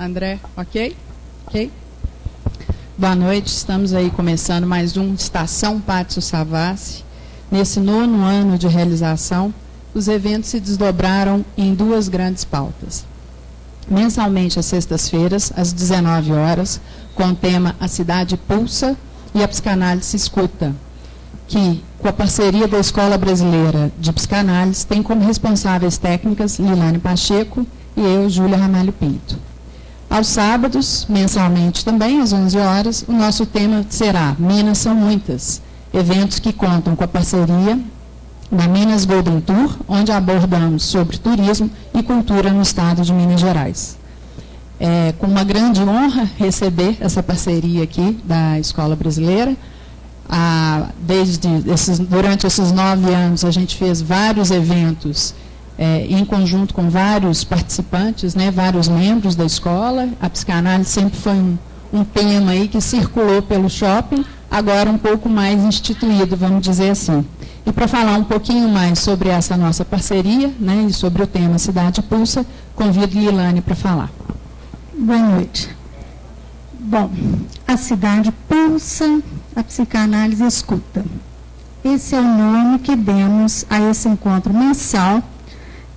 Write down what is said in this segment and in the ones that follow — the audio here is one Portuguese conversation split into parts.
André, ok? Ok. Boa noite, estamos aí começando mais um Estação Pátio Savassi. Nesse 9º ano de realização, os eventos se desdobraram em 2 grandes pautas. Mensalmente, às sextas-feiras, às 19 horas, com o tema A Cidade Pulsa e a Psicanálise se Escuta, que, com a parceria da Escola Brasileira de Psicanálise, tem como responsáveis técnicas Lilane Pacheco e eu, Júlia Ramalho Pinto. Aos sábados, mensalmente também, às 11 horas, o nosso tema será Minas São Muitas, eventos que contam com a parceria da Minas Golden Tour, onde abordamos sobre turismo e cultura no estado de Minas Gerais. É com uma grande honra receber essa parceria aqui da Escola Brasileira. Durante esses 9 anos, a gente fez vários eventos em conjunto com vários participantes, né, vários membros da escola. A psicanálise sempre foi um tema aí que circulou pelo shopping, agora um pouco mais instituído, vamos dizer assim. E para falar um pouquinho mais sobre essa nossa parceria, né, e sobre o tema Cidade Pulsa, convido Lilane para falar. Boa noite. Bom, a cidade pulsa, a psicanálise escuta. Esse é o nome que demos a esse encontro mensal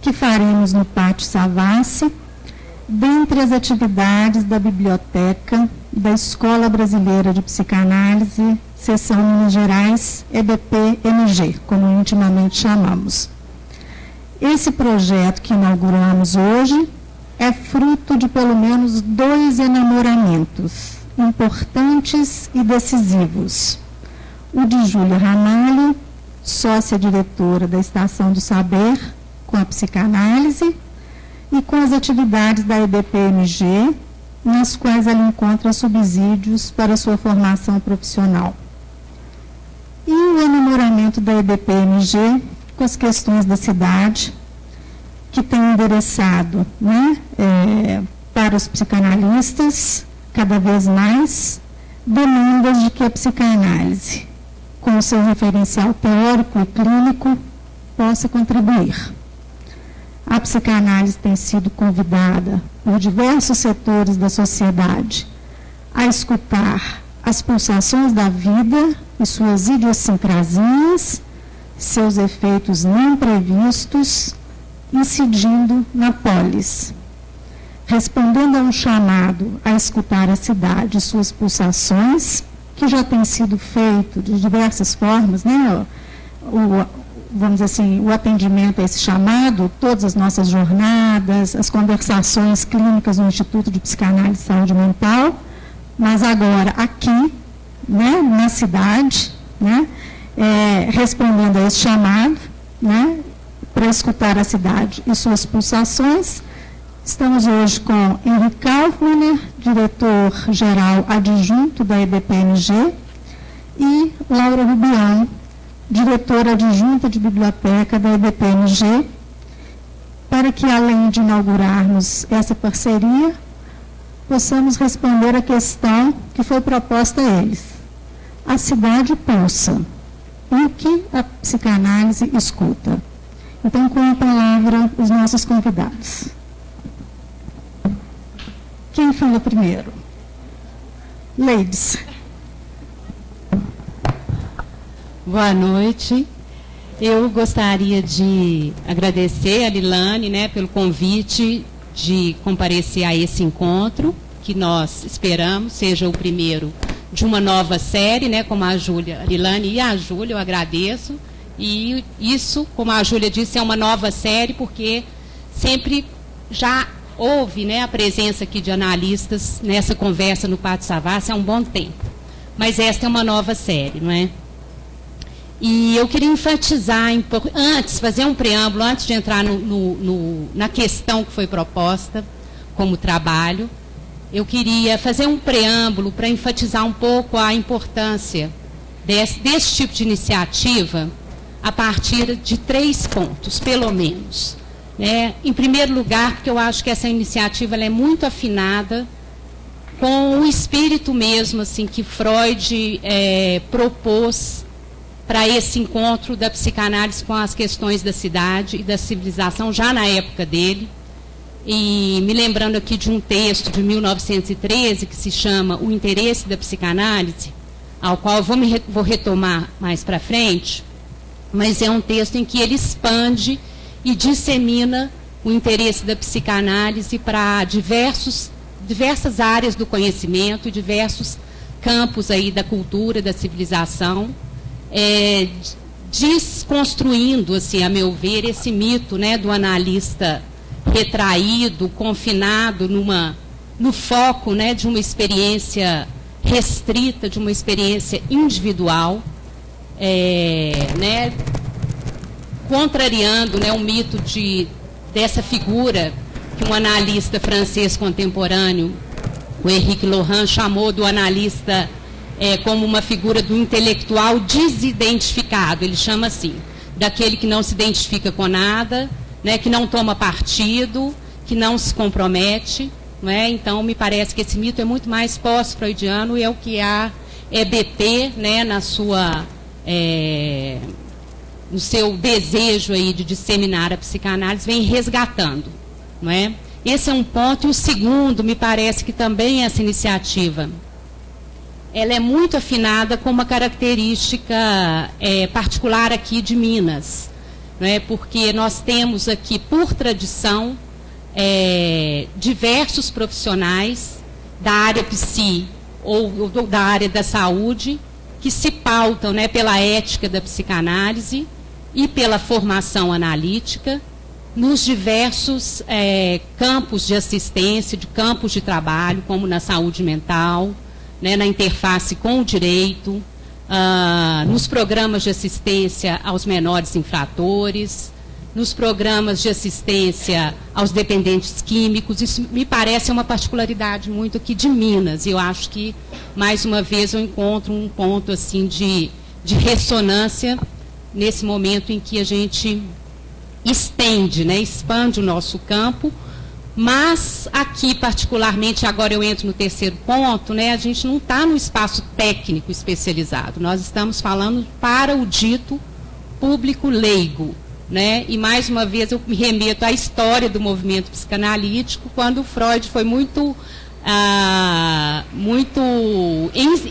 que faremos no Pátio Savassi, dentre as atividades da Biblioteca da Escola Brasileira de Psicanálise, Seção Minas Gerais, EBP-MG, como intimamente chamamos. Esse projeto que inauguramos hoje é fruto de pelo menos 2 enamoramentos importantes e decisivos. O de Júlia Ramalho, sócia-diretora da Estação do Saber, com a psicanálise, e com as atividades da EBP-MG, nas quais ela encontra subsídios para sua formação profissional. E o enamoramento da EBP-MG com as questões da cidade, que tem endereçado, né, para os psicanalistas, cada vez mais, demandas de que a psicanálise, com o seu referencial teórico e clínico, possa contribuir. A psicanálise tem sido convidada por diversos setores da sociedade a escutar as pulsações da vida e suas idiosincrasias, seus efeitos não previstos, incidindo na polis. Respondendo a um chamado a escutar a cidade e suas pulsações, que já tem sido feito de diversas formas, né? Vamos dizer assim, o atendimento a esse chamado, todas as nossas jornadas, as conversações clínicas no Instituto de Psicanálise e Saúde Mental, mas agora aqui, né, na cidade, né, respondendo a esse chamado, né, para escutar a cidade e suas pulsações. Estamos hoje com Henrique Kaufmann, diretor-geral adjunto da EBP-MG, e Laura Rubião, diretora adjunta de biblioteca da EBP-MG, para que, além de inaugurarmos essa parceria, possamos responder a questão que foi proposta a eles. A cidade pulsa. E o que a psicanálise escuta? Então, com a palavra, os nossos convidados. Quem fala primeiro? Ladies. Boa noite. Eu gostaria de agradecer a Lilane, né, pelo convite de comparecer a esse encontro, que nós esperamos seja o primeiro de uma nova série, né, como a Lilane e a Júlia, eu agradeço. E isso, como a Júlia disse, é uma nova série, porque sempre já houve, né, a presença aqui de analistas nessa conversa no Pátio Savassi há um bom tempo. Mas esta é uma nova série, não é? E eu queria enfatizar, fazer um preâmbulo, antes de entrar na questão que foi proposta como trabalho, eu queria fazer um preâmbulo para enfatizar um pouco a importância desse tipo de iniciativa a partir de 3 pontos, pelo menos. Né? Em primeiro lugar, porque eu acho que essa iniciativa ela é muito afinada com o espírito mesmo assim, que Freud propôs para esse encontro da psicanálise com as questões da cidade e da civilização, já na época dele, e me lembrando aqui de um texto de 1913 que se chama O Interesse da Psicanálise, ao qual eu vou retomar mais para frente, mas é um texto em que ele expande e dissemina o interesse da psicanálise para diversas áreas do conhecimento, diversos campos aí da cultura, da civilização, desconstruindo, assim, a meu ver, esse mito, né, do analista retraído, confinado no foco, né, de uma experiência restrita, de uma experiência individual, né, contrariando, né, o mito dessa figura que um analista francês contemporâneo, o Henrique Laurent, chamou do analista como uma figura do intelectual desidentificado. Ele chama assim, daquele que não se identifica com nada, né, que não toma partido, que não se compromete. Não é? Então, me parece que esse mito é muito mais pós-freudiano e é o que a EBP, né, no seu desejo aí de disseminar a psicanálise, vem resgatando. Não é? Esse é um ponto. E o segundo, me parece que também essa iniciativa, ela é muito afinada com uma característica particular aqui de Minas. Não é? Porque nós temos aqui, por tradição, diversos profissionais da área psi ou da área da saúde que se pautam, né, pela ética da psicanálise e pela formação analítica nos diversos campos de assistência, de campos de trabalho, como na saúde mental, né, na interface com o direito, nos programas de assistência aos menores infratores, nos programas de assistência aos dependentes químicos. Isso me parece uma particularidade muito aqui de Minas. E eu acho que, mais uma vez, eu encontro um ponto assim de ressonância nesse momento em que a gente estende, né, expande o nosso campo. Mas aqui, particularmente, agora eu entro no terceiro ponto, né, a gente não está no espaço técnico especializado. Nós estamos falando para o dito público leigo. Né? E, mais uma vez, eu me remeto à história do movimento psicanalítico, quando Freud foi muito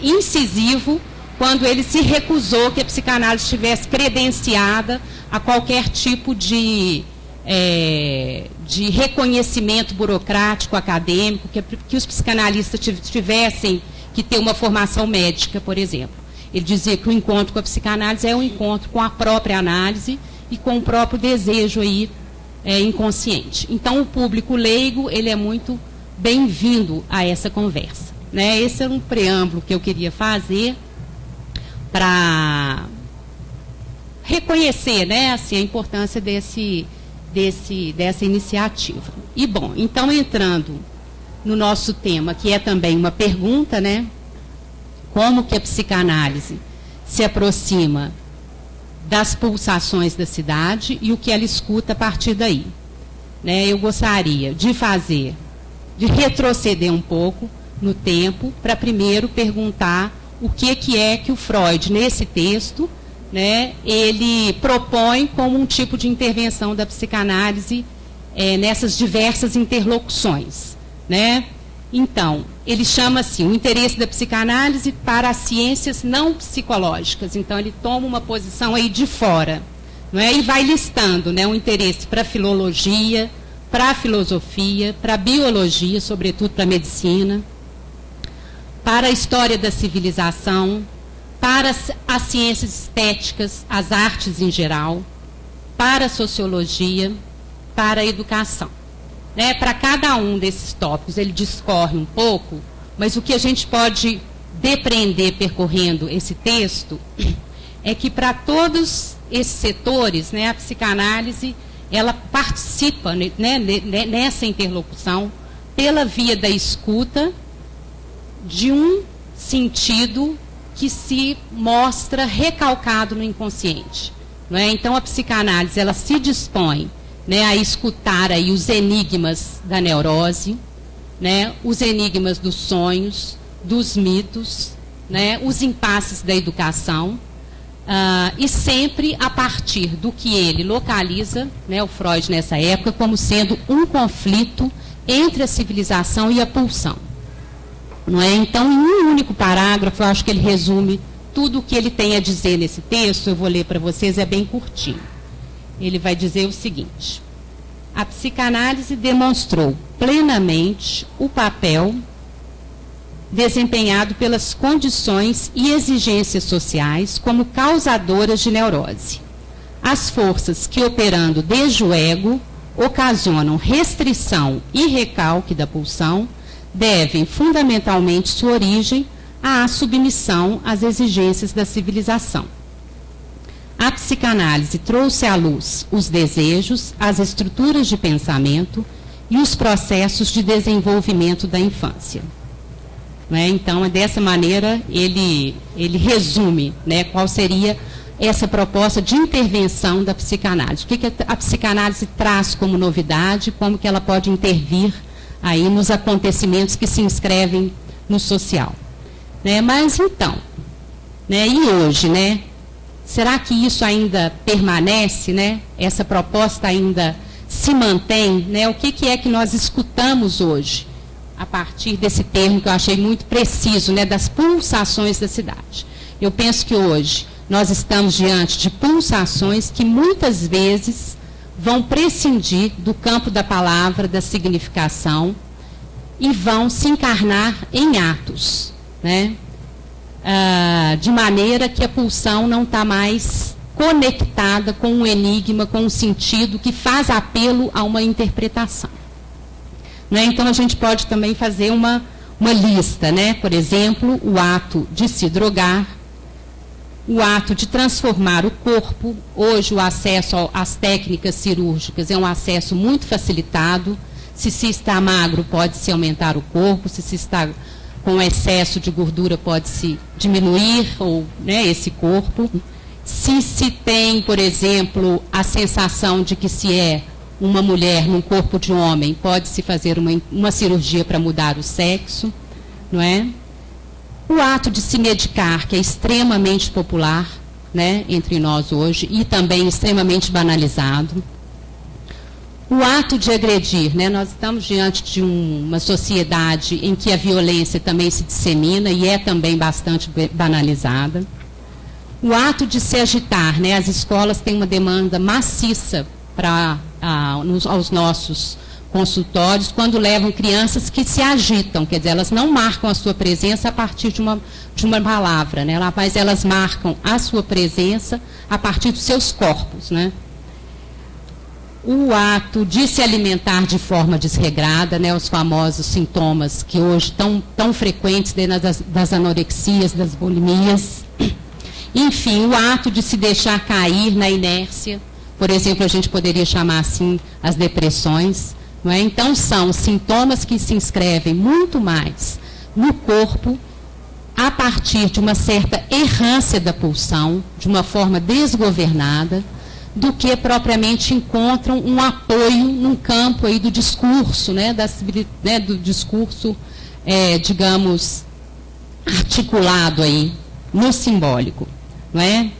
incisivo, quando ele se recusou que a psicanálise estivesse credenciada a qualquer tipo de reconhecimento burocrático, acadêmico, que os psicanalistas tivessem que ter uma formação médica, por exemplo. Ele dizia que o encontro com a psicanálise é um encontro com a própria análise e com o próprio desejo aí, inconsciente. Então, o público leigo, ele é muito bem-vindo a essa conversa. Né? Esse é um preâmbulo que eu queria fazer para reconhecer, né, assim, a importância dessa iniciativa. E, bom, então, entrando no nosso tema, que é também uma pergunta, né, como que a psicanálise se aproxima das pulsações da cidade e o que ela escuta a partir daí. Né, eu gostaria de retroceder um pouco no tempo para primeiro perguntar o que é que o Freud, nesse texto, né, ele propõe como um tipo de intervenção da psicanálise nessas diversas interlocuções. Né? Então, ele chama assim, o interesse da psicanálise para as ciências não psicológicas. Então, ele toma uma posição aí de fora, não é? E vai listando, né, um interesse para a filologia, para a filosofia, para a biologia, sobretudo para a medicina, para a história da civilização, para as ciências estéticas, as artes em geral, para a sociologia, para a educação. Né, para cada um desses tópicos ele discorre um pouco, mas o que a gente pode depreender percorrendo esse texto é que para todos esses setores, né, a psicanálise ela participa, né, nessa interlocução pela via da escuta de um sentido que se mostra recalcado no inconsciente. Não é? Então a psicanálise ela se dispõe, né, a escutar aí os enigmas da neurose, né, os enigmas dos sonhos, dos mitos, né, os impasses da educação, e sempre a partir do que ele localiza, né, o Freud nessa época, como sendo um conflito entre a civilização e a pulsão. Não é? Então, em um único parágrafo, eu acho que ele resume tudo o que ele tem a dizer nesse texto. Eu vou ler para vocês, é bem curtinho. Ele vai dizer o seguinte: a psicanálise demonstrou plenamente o papel desempenhado pelas condições e exigências sociais como causadoras de neurose. As forças que, operando desde o ego, ocasionam restrição e recalque da pulsão, devem fundamentalmente sua origem à submissão às exigências da civilização. A psicanálise trouxe à luz os desejos, as estruturas de pensamento e os processos de desenvolvimento da infância. Né? Então, dessa maneira, ele resume, né, qual seria essa proposta de intervenção da psicanálise. O que a psicanálise traz como novidade, como que ela pode intervir aí nos acontecimentos que se inscrevem no social. Né? Mas, então, né, e hoje, né, será que isso ainda permanece, né? Essa proposta ainda se mantém? Né? O que é que nós escutamos hoje, a partir desse termo que eu achei muito preciso, né, das pulsações da cidade? Eu penso que hoje nós estamos diante de pulsações que muitas vezes vão prescindir do campo da palavra, da significação, e vão se encarnar em atos, né? De maneira que a pulsão não está mais conectada com um enigma, com um sentido que faz apelo a uma interpretação. Né? Então, a gente pode também fazer uma lista, né? Por exemplo, o ato de se drogar, o ato de transformar o corpo. Hoje, o acesso às técnicas cirúrgicas é um acesso muito facilitado. Se está magro, pode-se aumentar o corpo. Se está com excesso de gordura, pode-se diminuir né, esse corpo. Se tem, por exemplo, a sensação de que se é uma mulher num corpo de homem, pode-se fazer uma cirurgia para mudar o sexo, não é? O ato de se medicar, que é extremamente popular, né, entre nós hoje, e também extremamente banalizado. O ato de agredir, né, nós estamos diante de uma sociedade em que a violência também se dissemina e é também bastante banalizada. O ato de se agitar, né, as escolas têm uma demanda maciça aos nossos consultórios, quando levam crianças que se agitam, quer dizer, elas não marcam a sua presença a partir de uma palavra, né, mas elas marcam a sua presença a partir dos seus corpos, né. O ato de se alimentar de forma desregrada, né, os famosos sintomas que hoje estão tão frequentes dentro das anorexias, das bulimias. Enfim, o ato de se deixar cair na inércia, por exemplo, a gente poderia chamar assim as depressões. Não é? Então, são sintomas que se inscrevem muito mais no corpo a partir de uma certa errância da pulsão, de uma forma desgovernada, do que propriamente encontram um apoio num campo aí do discurso, né, do discurso, digamos, articulado aí no simbólico, não é?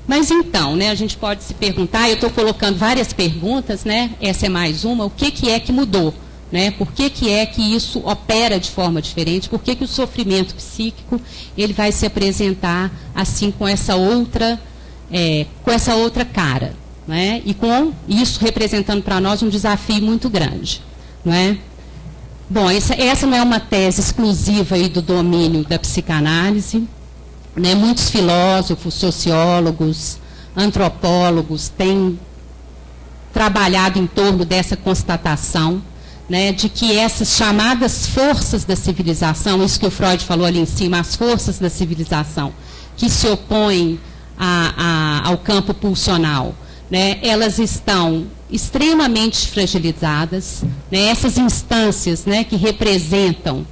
Mas então, né, a gente pode se perguntar, eu estou colocando várias perguntas, né, essa é mais uma, o que é que mudou? Né? Por que é que isso opera de forma diferente? Por que o sofrimento psíquico ele vai se apresentar assim com essa outra cara, né? E com isso representando para nós um desafio muito grande, não é? Bom, essa não é uma tese exclusiva aí do domínio da psicanálise, né? Muitos filósofos, sociólogos, antropólogos têm trabalhado em torno dessa constatação, né, de que essas chamadas forças da civilização, isso que o Freud falou ali em cima, as forças da civilização que se opõem ao campo pulsional, né, elas estão extremamente fragilizadas, né, essas instâncias, né, que representam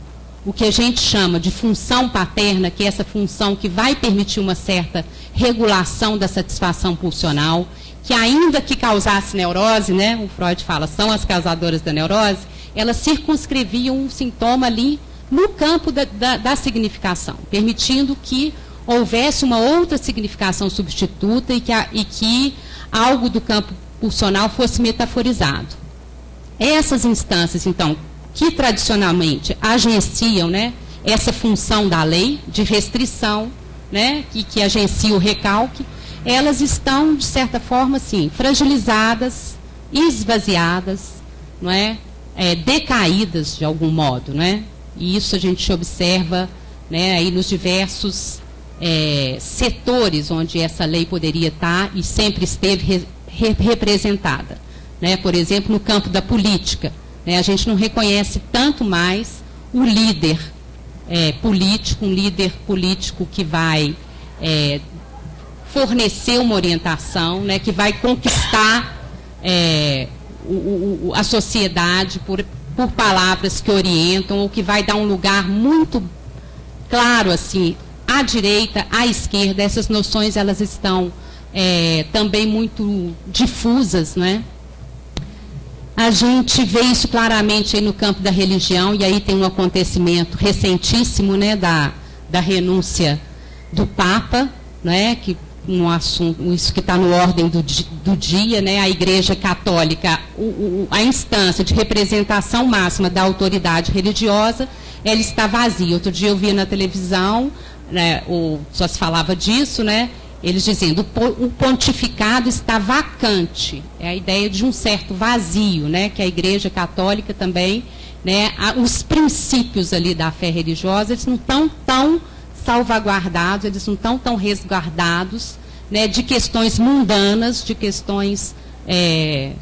o que a gente chama de função paterna, que é essa função que vai permitir uma certa regulação da satisfação pulsional, que ainda que causasse neurose, né, o Freud fala, são as causadoras da neurose, elas circunscreviam um sintoma ali no campo da significação, permitindo que houvesse uma outra significação substituta e que algo do campo pulsional fosse metaforizado. Essas instâncias, então, que tradicionalmente agenciam, né, essa função da lei de restrição, né, que agencia o recalque, elas estão, de certa forma, assim, fragilizadas, esvaziadas, não é? Decaídas de algum modo, né? E isso a gente observa, né, aí nos diversos setores onde essa lei poderia estar e sempre esteve representada, né? Por exemplo, no campo da política, né, a gente não reconhece tanto mais o líder político, um líder político que vai fornecer uma orientação, né, que vai conquistar a sociedade por palavras que orientam, ou que vai dar um lugar muito claro, assim, à direita, à esquerda. Essas noções, elas estão também muito difusas, né? A gente vê isso claramente aí no campo da religião, e aí tem um acontecimento recentíssimo, né, da renúncia do Papa, né, que um assunto, isso que está no ordem do dia, né, a Igreja Católica, a instância de representação máxima da autoridade religiosa, ela está vazia. Outro dia eu vi na televisão, né, só se falava disso, né, eles dizendo o pontificado está vacante. É a ideia de um certo vazio, né, que a Igreja Católica também, né, os princípios ali da fé religiosa, eles não estão tão salvaguardados, eles não estão tão resguardados, né, de questões mundanas, de questões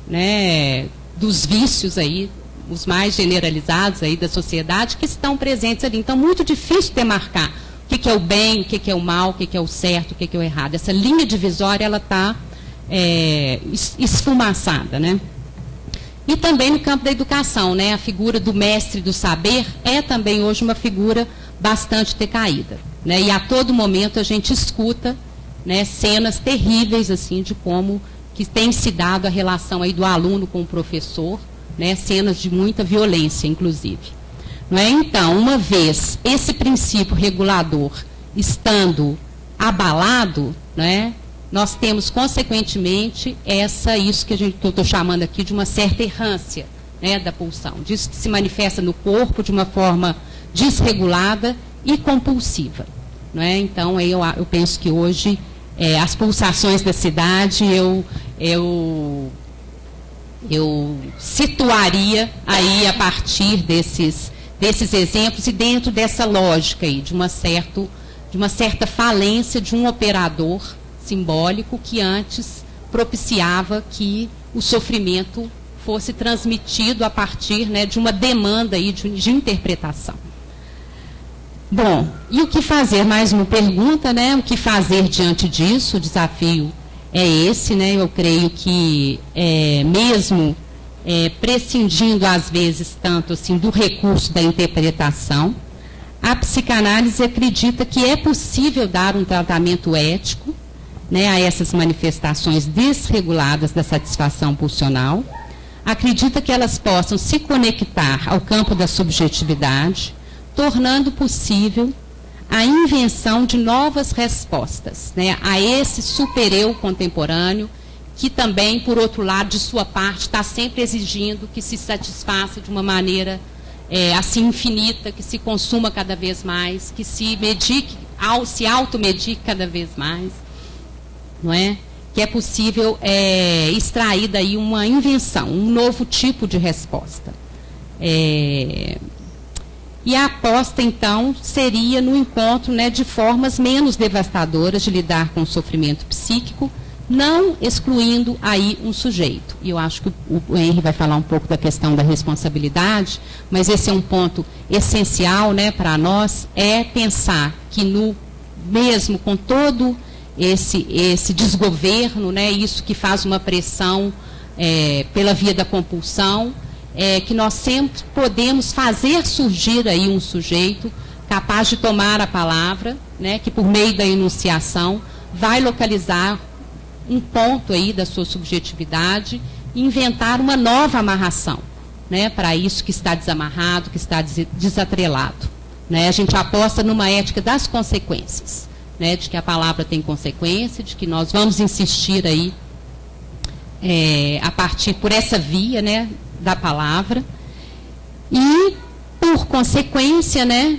né, dos vícios aí, os mais generalizados aí da sociedade, que estão presentes ali. Então, muito difícil demarcar o que é o bem, o que é o mal, o que é o certo, o que é o errado. Essa linha divisória, ela está esfumaçada, né? E também no campo da educação, né? A figura do mestre do saber é também hoje uma figura bastante decaída, né? E a todo momento a gente escuta, né, cenas terríveis, assim, de como que tem se dado a relação aí do aluno com o professor, né? Cenas de muita violência, inclusive. Não é? Então, uma vez esse princípio regulador estando abalado, né, nós temos, consequentemente, isso que eu estou chamando aqui de uma certa errância, né, da pulsão. Disso que se manifesta no corpo de uma forma desregulada e compulsiva. Não é? Então, eu penso que hoje as pulsações da cidade eu situaria aí a partir desses exemplos e dentro dessa lógica aí, de uma certa falência de um operador simbólico que antes propiciava que o sofrimento fosse transmitido a partir, né, de uma demanda aí de interpretação. Bom, e o que fazer? Mais uma pergunta, né? O que fazer diante disso? O desafio é esse, né? Eu creio que mesmo prescindindo às vezes tanto assim do recurso da interpretação, a psicanálise acredita que é possível dar um tratamento ético, né, a essas manifestações desreguladas da satisfação pulsional. Acredita que elas possam se conectar ao campo da subjetividade, tornando possível a invenção de novas respostas, né, a esse super-eu contemporâneo, que também, por outro lado, de sua parte, está sempre exigindo que se satisfaça de uma maneira assim infinita, que se consuma cada vez mais, que se medique, se automedique cada vez mais, não é? Que é possível extrair daí uma invenção, um novo tipo de resposta. E a aposta, então, seria no encontro, né, de formas menos devastadoras de lidar com o sofrimento psíquico, não excluindo aí um sujeito. E eu acho que o Henry vai falar um pouco da questão da responsabilidade, mas esse é um ponto essencial, né, para nós, é pensar que mesmo com todo esse desgoverno, né, isso que faz uma pressão pela via da compulsão, que nós sempre podemos fazer surgir aí um sujeito capaz de tomar a palavra, né, que por meio da enunciação vai localizar um ponto aí da sua subjetividade e inventar uma nova amarração, né, para isso que está desamarrado, que está desatrelado. Né? A gente aposta numa ética das consequências, né, de que a palavra tem consequência, de que nós vamos insistir aí a partir por essa via, né, da palavra. E, por consequência, né,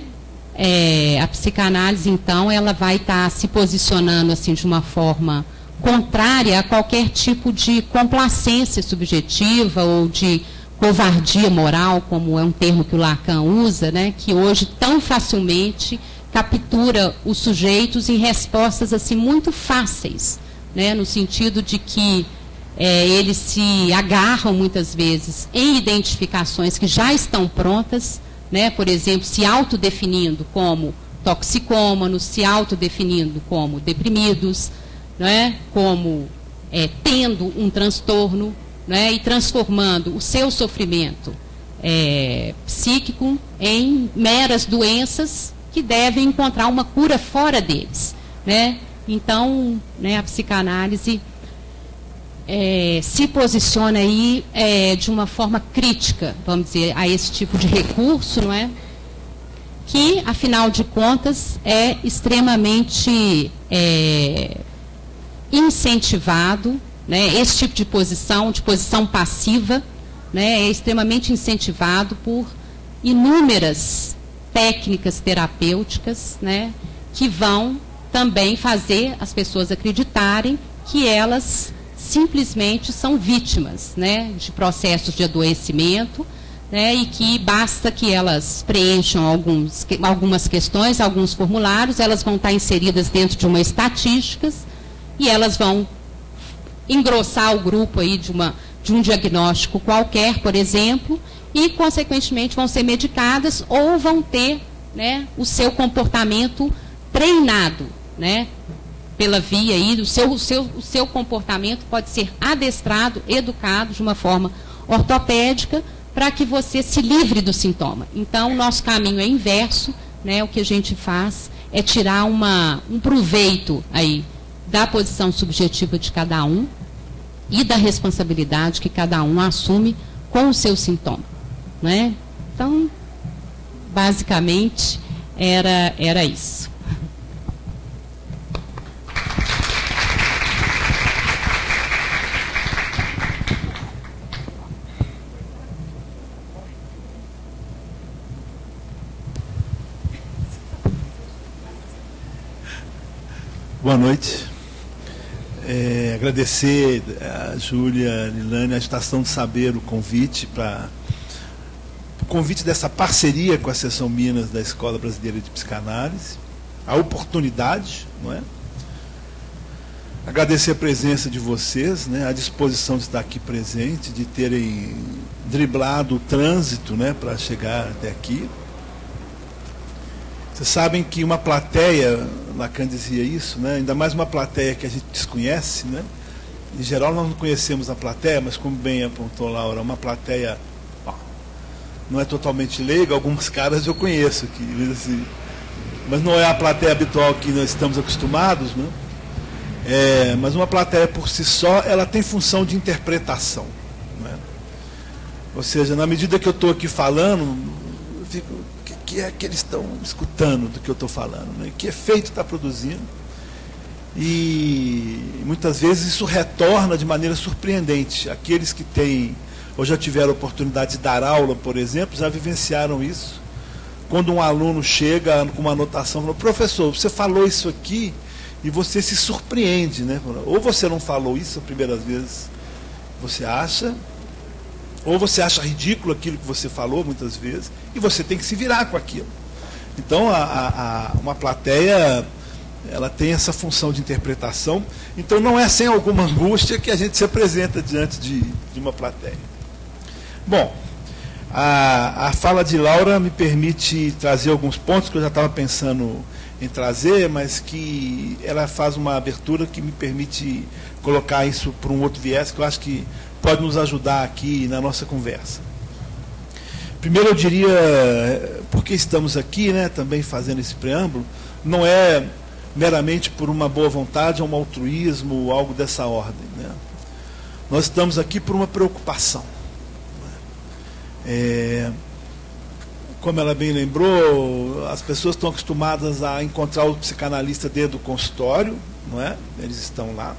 a psicanálise, então, ela vai estar se posicionando assim, de uma forma contrária a qualquer tipo de complacência subjetiva ou de covardia moral, como é um termo que o Lacan usa, né, que hoje tão facilmente captura os sujeitos em respostas assim, muito fáceis, né, no sentido de que eles se agarram muitas vezes em identificações que já estão prontas, né, por exemplo, se autodefinindo como toxicômanos, se autodefinindo como deprimidos, né, como tendo um transtorno, né, e transformando o seu sofrimento psíquico em meras doenças que devem encontrar uma cura fora deles, né? Então, né, a psicanálise se posiciona aí de uma forma crítica, vamos dizer, a esse tipo de recurso, não é? Que, afinal de contas, é extremamente incentivado, né? Esse tipo de posição passiva, né, é extremamente incentivado por inúmeras técnicas terapêuticas, né, que vão também fazer as pessoas acreditarem que elas simplesmente são vítimas, né, de processos de adoecimento, né, e que basta que elas preencham algumas questões, alguns formulários, elas vão estar inseridas dentro de uma estatística e elas vão engrossar o grupo aí de um diagnóstico qualquer, por exemplo, e, consequentemente, vão ser medicadas ou vão ter, né, o seu comportamento treinado, né, pela via aí, o seu comportamento pode ser adestrado, educado de uma forma ortopédica para que você se livre do sintoma. Então, o nosso caminho é inverso, né, o que a gente faz é tirar um proveito aí da posição subjetiva de cada um e da responsabilidade que cada um assume com o seu sintoma, né? Então, basicamente, era isso. Boa noite. Agradecer a Júlia, a Lilane, a Estação de Saber, o convite dessa parceria com a Seção Minas da Escola Brasileira de Psicanálise, a oportunidade, não é? Agradecer a presença de vocês, né, a disposição de estar aqui presente, de terem driblado o trânsito, né, para chegar até aqui. Vocês sabem que uma plateia, Lacan dizia isso, né, ainda mais uma plateia que a gente desconhece, né? Em geral nós não conhecemos a plateia, mas como bem apontou Laura, uma plateia não é totalmente leiga, algumas caras eu conheço, assim, mas não é a plateia habitual que nós estamos acostumados, né? Mas uma plateia por si só, ela tem função de interpretação, né? Ou seja, na medida que eu estou aqui falando, eu fico, o que é que eles estão escutando do que eu estou falando, né? Que efeito está produzindo? E muitas vezes isso retorna de maneira surpreendente. Aqueles que têm, ou já tiveram a oportunidade de dar aula, por exemplo, já vivenciaram isso. Quando um aluno chega com uma anotação, fala, professor, você falou isso aqui, e você se surpreende, né? Ou você não falou isso a primeira vez, você acha, ou você acha ridículo aquilo que você falou muitas vezes, e você tem que se virar com aquilo. Então, uma plateia, ela tem essa função de interpretação, então não é sem alguma angústia que a gente se apresenta diante de uma plateia. Bom, a fala de Laura me permite trazer alguns pontos que eu já estava pensando em trazer, mas que ela faz uma abertura que me permite colocar isso por um outro viés, que eu acho que pode nos ajudar aqui na nossa conversa. Primeiro eu diria, porque estamos aqui, né, também fazendo esse preâmbulo, não é meramente por uma boa vontade, ou um altruísmo, ou algo dessa ordem, né? Nós estamos aqui por uma preocupação. como ela bem lembrou, as pessoas estão acostumadas a encontrar o psicanalista dentro do consultório, não é? Eles estão lá.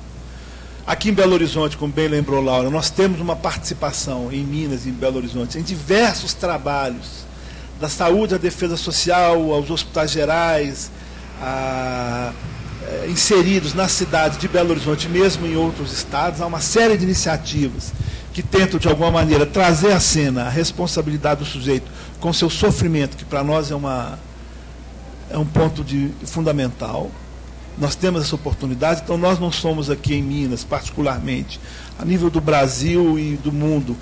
Aqui em Belo Horizonte, como bem lembrou Laura, nós temos uma participação em Minas e em Belo Horizonte, em diversos trabalhos, da saúde à defesa social, aos hospitais gerais, inseridos na cidade de Belo Horizonte, mesmo em outros estados. Há uma série de iniciativas que tentam, de alguma maneira, trazer à cena a responsabilidade do sujeito com seu sofrimento, que para nós é um ponto fundamental. Nós temos essa oportunidade, então nós não somos aqui em Minas, particularmente, a nível do Brasil e do mundo,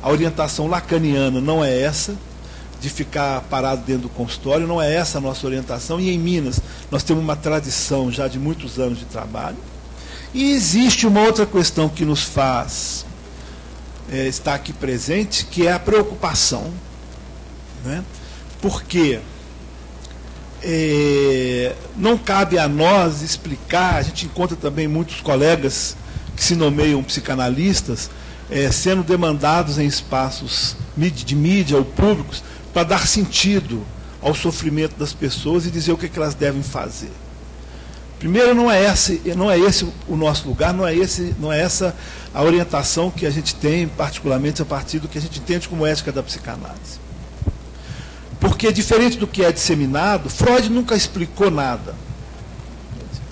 a orientação lacaniana não é essa, de ficar parado dentro do consultório, não é essa a nossa orientação, e em Minas nós temos uma tradição já de muitos anos de trabalho. E existe uma outra questão que nos faz estar aqui presente, que é a preocupação, né? Porque não cabe a nós explicar, a gente encontra também muitos colegas que se nomeiam psicanalistas, sendo demandados em espaços de mídia ou públicos para dar sentido ao sofrimento das pessoas e dizer o que elas devem fazer. Primeiro, não é esse o nosso lugar, não é essa a orientação que a gente tem, particularmente a partir do que a gente entende como ética da psicanálise. Porque, diferente do que é disseminado, Freud nunca explicou nada.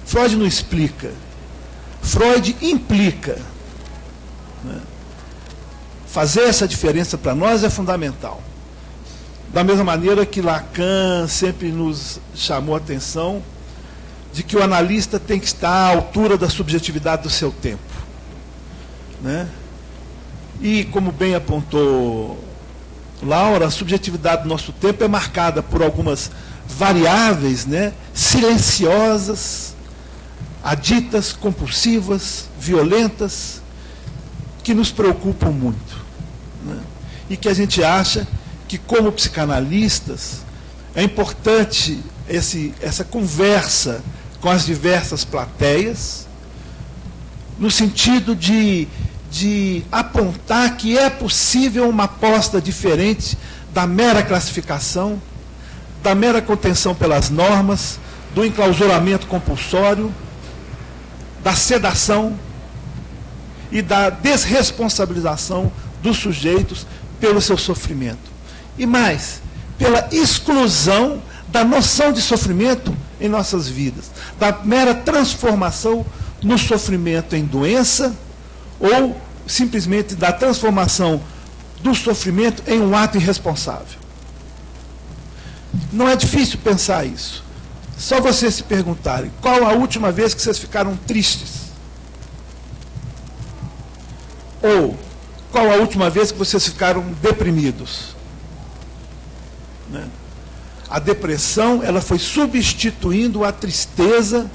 Freud não explica. Freud implica. Né? Fazer essa diferença para nós é fundamental. Da mesma maneira que Lacan sempre nos chamou a atenção de que o analista tem que estar à altura da subjetividade do seu tempo. Né? E, como bem apontou Laura, a subjetividade do nosso tempo é marcada por algumas variáveis, né, silenciosas, aditas, compulsivas, violentas, que nos preocupam muito. Né? E que a gente acha que, como psicanalistas, é importante essa conversa com as diversas plateias, no sentido de apontar que é possível uma aposta diferente da mera classificação, da mera contenção pelas normas, do enclausuramento compulsório, da sedação e da desresponsabilização dos sujeitos pelo seu sofrimento. E mais, pela exclusão da noção de sofrimento em nossas vidas, da mera transformação no sofrimento em doença, ou simplesmente da transformação do sofrimento em um ato irresponsável. Não é difícil pensar isso. Só vocês se perguntarem, qual a última vez que vocês ficaram tristes? Ou, qual a última vez que vocês ficaram deprimidos? Né? A depressão, ela foi substituindo a tristeza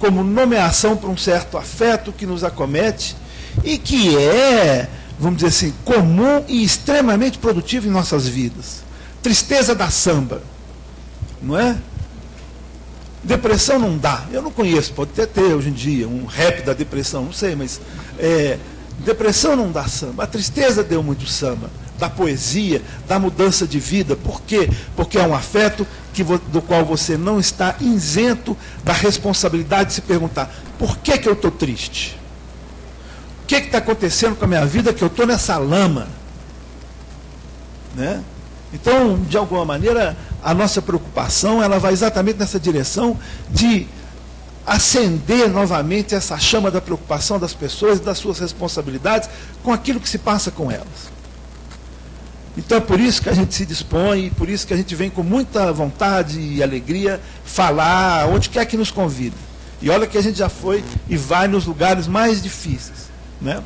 como nomeação para um certo afeto que nos acomete, e que é, vamos dizer assim, comum e extremamente produtivo em nossas vidas. Tristeza da samba, não é? Depressão não dá. Eu não conheço, pode até ter hoje em dia um rap da depressão, não sei, mas depressão não dá samba. A tristeza deu muito samba, da poesia, da mudança de vida. Por quê? Porque é um afeto do qual você não está isento da responsabilidade de se perguntar: por que eu estou triste? O que está acontecendo com a minha vida que eu estou nessa lama? Né? Então, de alguma maneira, a nossa preocupação ela vai exatamente nessa direção de acender novamente essa chama da preocupação das pessoas e das suas responsabilidades com aquilo que se passa com elas. Então é por isso que a gente se dispõe, por isso que a gente vem com muita vontade e alegria falar onde quer que nos convide. E olha que a gente já foi e vai nos lugares mais difíceis. Né?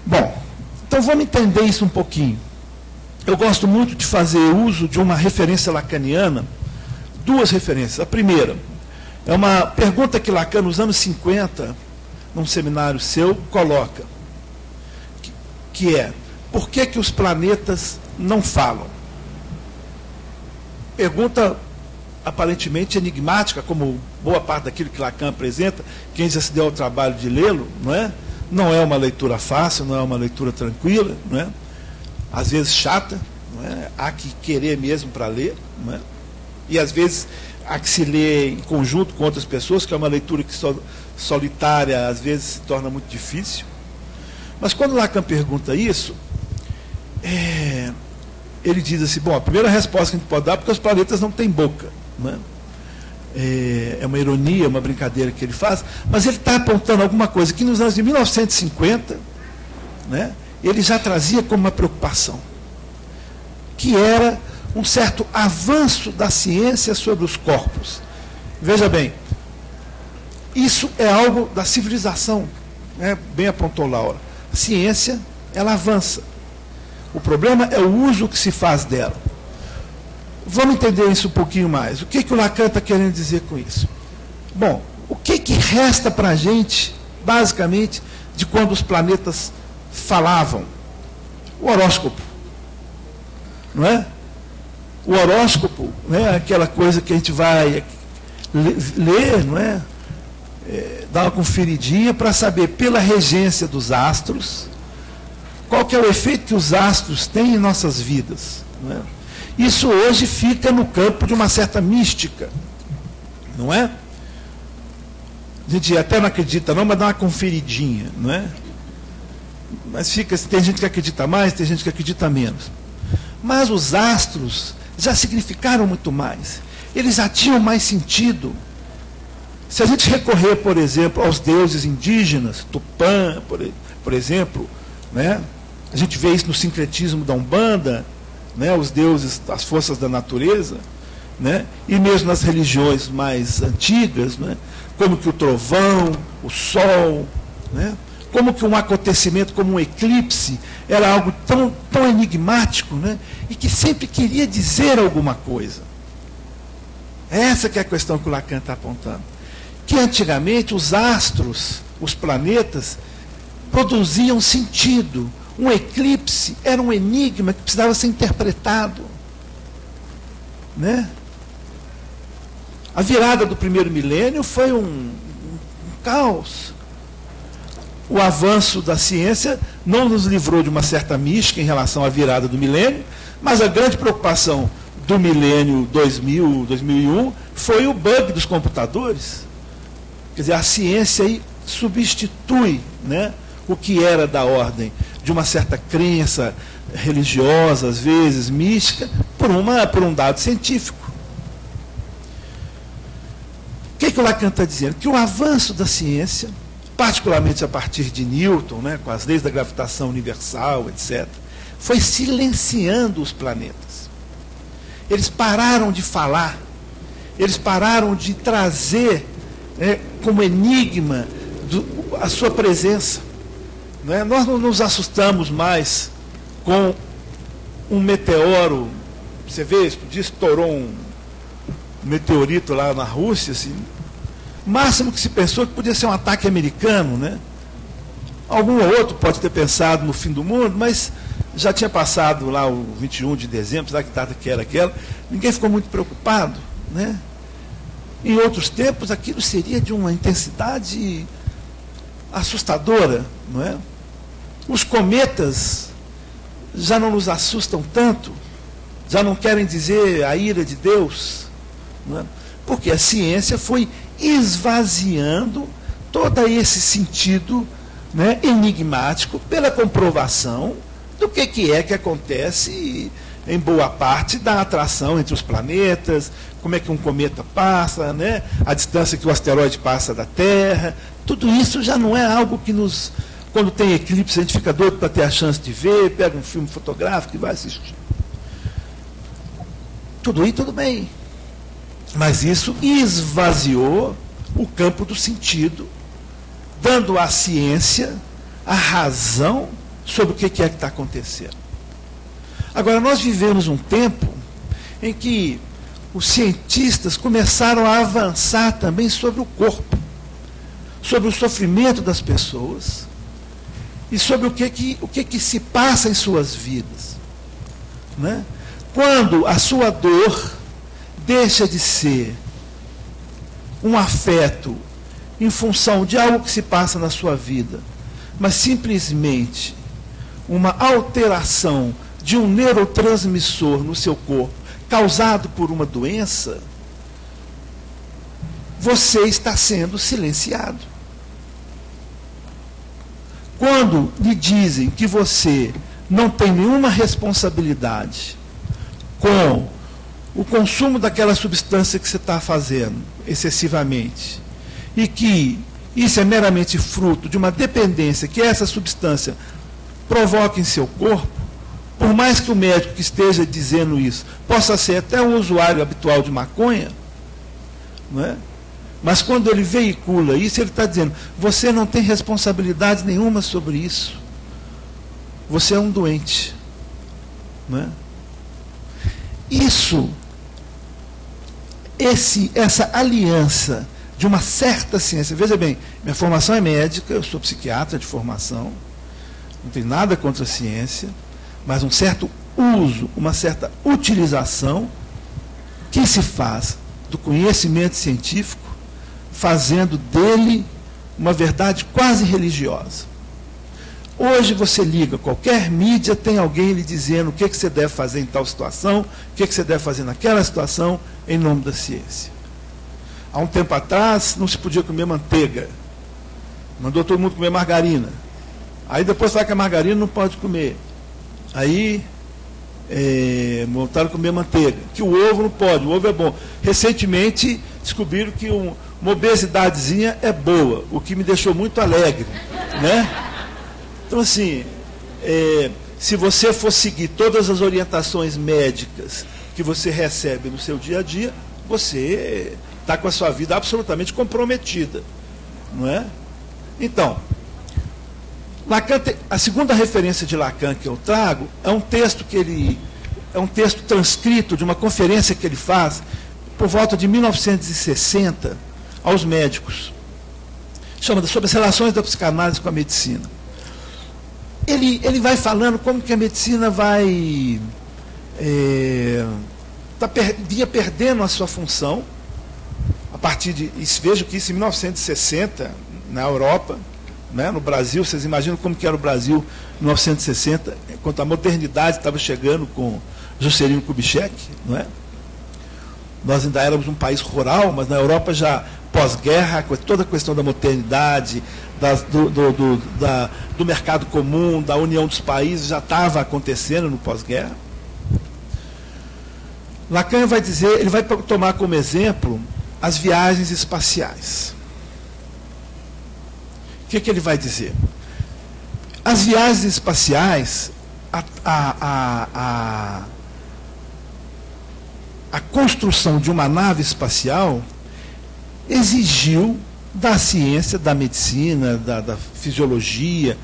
Bom, então vamos entender isso um pouquinho. Eu gosto muito de fazer uso de uma referência lacaniana, duas referências. A primeira é uma pergunta que Lacan, nos anos 50, num seminário seu, coloca, que é: por que os planetas não falam? Pergunta aparentemente enigmática, como boa parte daquilo que Lacan apresenta. Quem já se deu ao trabalho de lê-lo, não é? Não é uma leitura fácil, não é uma leitura tranquila, não é? Às vezes chata, não é? Há que querer mesmo para ler, não é? E às vezes há que se ler em conjunto com outras pessoas, que é uma leitura que solitária às vezes se torna muito difícil. Mas quando Lacan pergunta isso, ele diz assim, bom, a primeira resposta que a gente pode dar é porque os planetas não têm boca, não é? É uma ironia, uma brincadeira que ele faz, mas ele está apontando alguma coisa que nos anos de 1950, né, ele já trazia como uma preocupação, que era um certo avanço da ciência sobre os corpos. Veja bem, isso é algo da civilização, né? Bem apontou Laura. A ciência, ela avança. O problema é o uso que se faz dela. Vamos entender isso um pouquinho mais. O que o Lacan está querendo dizer com isso? Bom, o que resta para a gente, basicamente, de quando os planetas falavam? O horóscopo. Não é? O horóscopo, né, aquela coisa que a gente vai ler, não é? Dar uma conferidinha para saber, pela regência dos astros, qual que é o efeito que os astros têm em nossas vidas. Não é? Isso hoje fica no campo de uma certa mística, não é? A gente até não acredita não, mas dá uma conferidinha, não é? Mas fica, tem gente que acredita mais, tem gente que acredita menos. Mas os astros já significaram muito mais. Eles já tinham mais sentido. Se a gente recorrer, por exemplo, aos deuses indígenas, Tupã, por exemplo, né? A gente vê isso no sincretismo da Umbanda, né? Os deuses, as forças da natureza, né? E mesmo nas religiões mais antigas, né? Como que o trovão, o sol, né? Como que um acontecimento como um eclipse era algo tão enigmático, né? E que sempre queria dizer alguma coisa. Essa que é a questão que o Lacan está apontando. Que antigamente os astros, os planetas, produziam sentido. Um eclipse era um enigma que precisava ser interpretado. Né? A virada do primeiro milênio foi um caos. O avanço da ciência não nos livrou de uma certa mística em relação à virada do milênio, mas a grande preocupação do milênio 2000, 2001 foi o bug dos computadores. Quer dizer, a ciência aí substitui, né, o que era da ordem de uma certa crença religiosa, às vezes mística, por um dado científico. O que o Lacan está dizendo? Que o avanço da ciência, particularmente a partir de Newton, né, com as leis da gravitação universal, etc., foi silenciando os planetas. Eles pararam de falar, eles pararam de trazer, né, como enigma a sua presença. Né? Nós não nos assustamos mais com um meteoro. Você vê, estourou um meteorito lá na Rússia, assim. O máximo que se pensou que podia ser um ataque americano, né? Algum outro pode ter pensado no fim do mundo, mas já tinha passado lá o 21 de dezembro, sabe que data que era aquela, ninguém ficou muito preocupado, né? Em outros tempos aquilo seria de uma intensidade assustadora, não é? Os cometas já não nos assustam tanto, já não querem dizer a ira de Deus, não é? Porque a ciência foi esvaziando todo esse sentido, né, enigmático pela comprovação do que é que acontece em boa parte da atração entre os planetas, como é que um cometa passa, né, a distância que o asteroide passa da Terra. Tudo isso já não é algo que nos... Quando tem eclipse, a gente fica doido para ter a chance de ver, pega um filme fotográfico e vai assistir. Tudo aí, tudo bem. Mas isso esvaziou o campo do sentido, dando à ciência a razão sobre o que é que está acontecendo. Agora, nós vivemos um tempo em que os cientistas começaram a avançar também sobre o corpo, sobre o sofrimento das pessoas e sobre o que se passa em suas vidas. Né? Quando a sua dor deixa de ser um afeto em função de algo que se passa na sua vida, mas simplesmente uma alteração de um neurotransmissor no seu corpo causado por uma doença, você está sendo silenciado. Quando lhe dizem que você não tem nenhuma responsabilidade com o consumo daquela substância que você está fazendo excessivamente, e que isso é meramente fruto de uma dependência que essa substância provoca em seu corpo, por mais que o médico que esteja dizendo isso possa ser até um usuário habitual de maconha, não é? Mas quando ele veicula isso, ele está dizendo, você não tem responsabilidade nenhuma sobre isso. Você é um doente. Não é? Essa aliança de uma certa ciência, veja bem, minha formação é médica, eu sou psiquiatra de formação, não tenho nada contra a ciência, mas um certo uso, uma certa utilização que se faz do conhecimento científico, fazendo dele uma verdade quase religiosa. Hoje você liga, qualquer mídia tem alguém lhe dizendo o que você deve fazer em tal situação, o que você deve fazer naquela situação, em nome da ciência. Há um tempo atrás não se podia comer manteiga. Mandou todo mundo comer margarina. Aí depois fala que a margarina não pode comer. Aí voltaram a comer manteiga. Que o ovo não pode, o ovo é bom. Recentemente descobriram que uma obesidadezinha é boa, o que me deixou muito alegre, né? Então, assim, se você for seguir todas as orientações médicas que você recebe no seu dia a dia, você está com a sua vida absolutamente comprometida, não é? Então, Lacan, a segunda referência de Lacan que eu trago é um texto transcrito de uma conferência que ele faz por volta de 1960 aos médicos. Chama sobre as relações da psicanálise com a medicina. Ele vai falando como que a medicina vinha perdendo a sua função a partir de, vejo que isso em 1960 na Europa, né, no Brasil. Vocês imaginam como que era o Brasil em 1960, enquanto a modernidade estava chegando com Juscelino Kubitschek, não é? Nós ainda éramos um país rural, mas na Europa já pós-guerra, toda a questão da modernidade, do mercado comum, da união dos países, já estava acontecendo no pós-guerra. Lacan vai dizer, ele vai tomar como exemplo as viagens espaciais. O que ele vai dizer? As viagens espaciais, a construção de uma nave espacial exigiu da ciência, da medicina, da fisiologia,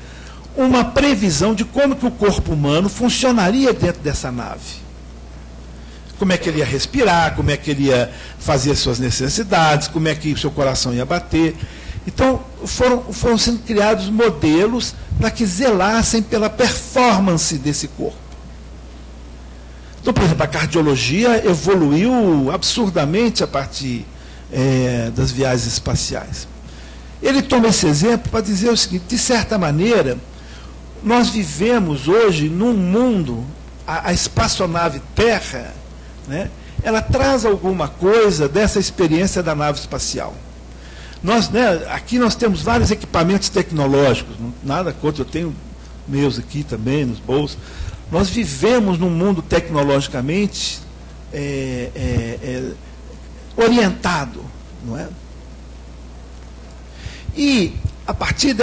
uma previsão de como que o corpo humano funcionaria dentro dessa nave. Como é que ele ia respirar, como é que ele ia fazer suas necessidades, como é que o seu coração ia bater. Então, foram sendo criados modelos para que zelassem pela performance desse corpo. Então, por exemplo, a cardiologia evoluiu absurdamente a partir das viagens espaciais. Ele toma esse exemplo para dizer o seguinte: de certa maneira, nós vivemos hoje num mundo, a espaçonave Terra, né, ela traz alguma coisa dessa experiência da nave espacial. Aqui nós temos vários equipamentos tecnológicos, nada contra, eu tenho meus aqui também nos bolsos. Nós vivemos num mundo tecnologicamente orientado, não é? E a partir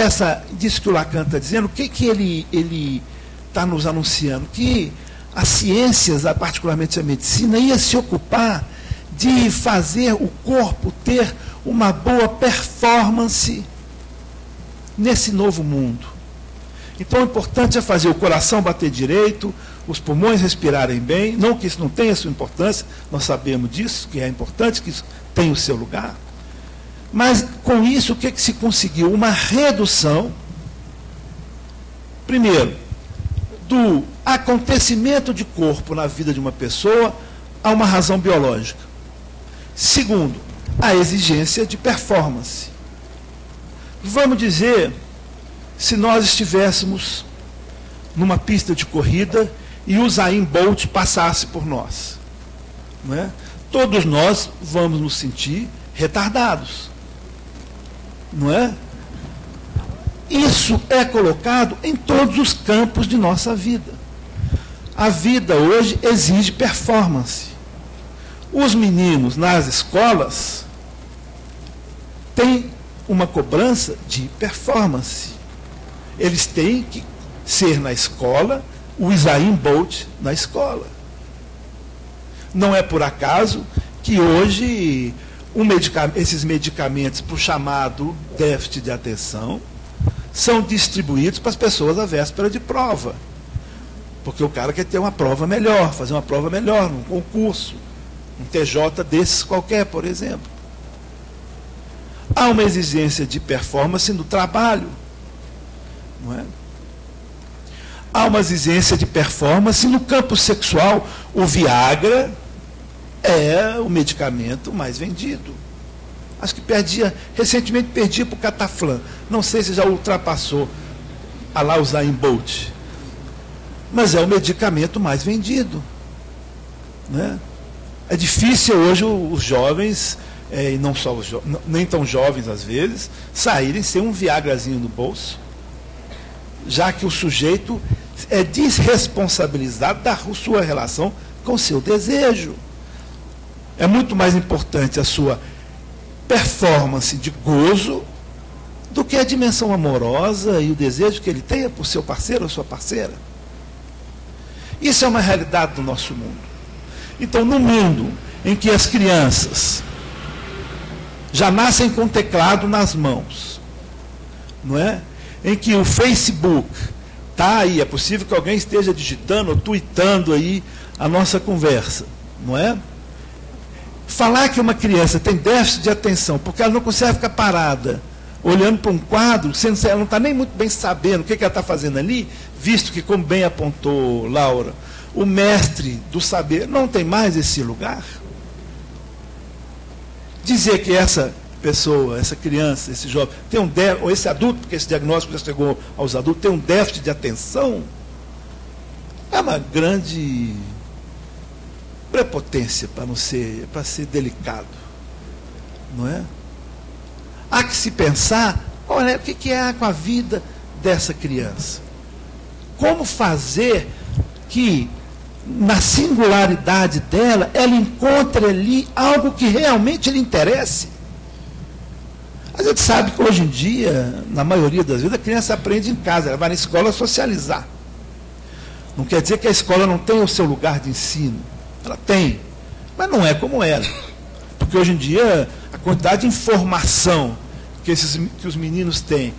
disso que o Lacan está dizendo, o que ele está nos anunciando? Que as ciências, particularmente a medicina, ia se ocupar de fazer o corpo ter uma boa performance nesse novo mundo. Então, o importante é fazer o coração bater direito, os pulmões respirarem bem, não que isso não tenha sua importância, nós sabemos disso, que é importante, que isso tem o seu lugar. Mas, com isso, o que se conseguiu? Uma redução, primeiro, do acontecimento de corpo na vida de uma pessoa a uma razão biológica. Segundo, a exigência de performance. Vamos dizer, se nós estivéssemos numa pista de corrida e o Usain Bolt passasse por nós, não é? Todos nós vamos nos sentir retardados, não é? Isso é colocado em todos os campos de nossa vida. A vida hoje exige performance. Os meninos nas escolas têm uma cobrança de performance. Eles têm que ser na escola o Usain Bolt na escola. Não é por acaso que hoje esses medicamentos para o chamado déficit de atenção são distribuídos para as pessoas à véspera de prova. Porque o cara quer ter uma prova melhor, fazer uma prova melhor, num concurso, um TJ desses qualquer, por exemplo. Há uma exigência de performance no trabalho, não é? Há uma exigência de performance no campo sexual. O Viagra é o medicamento mais vendido. Acho que recentemente perdia para o Cataflã. Não sei se já ultrapassou a lá Usain Bolt. Mas é o medicamento mais vendido, né? É difícil hoje os jovens, e não só os nem tão jovens às vezes, saírem sem um Viagrazinho no bolso, já que o sujeito é desresponsabilizado da sua relação com o seu desejo. É muito mais importante a sua performance de gozo do que a dimensão amorosa e o desejo que ele tenha por seu parceiro ou sua parceira. Isso é uma realidade do nosso mundo. Então, no mundo em que as crianças já nascem com o teclado nas mãos, não é? Em que o Facebook está aí, é possível que alguém esteja digitando ou tweetando aí a nossa conversa, não é? Falar que uma criança tem déficit de atenção porque ela não consegue ficar parada olhando para um quadro, ela não está nem muito bem sabendo o que ela está fazendo ali, visto que, como bem apontou Laura, o mestre do saber não tem mais esse lugar. Dizer que essa pessoa, essa criança, esse jovem, tem ou esse adulto, porque esse diagnóstico já chegou aos adultos, tem um déficit de atenção, é uma grande prepotência para ser delicado, não é? Há que se pensar o que é com a vida dessa criança. Como fazer que, na singularidade dela, ela encontre ali algo que realmente lhe interesse. A gente sabe que hoje em dia, na maioria das vezes, a criança aprende em casa, ela vai na escola socializar. Não quer dizer que a escola não tenha o seu lugar de ensino. Ela tem, mas não é como era. Porque hoje em dia, a quantidade de informação que os meninos têm,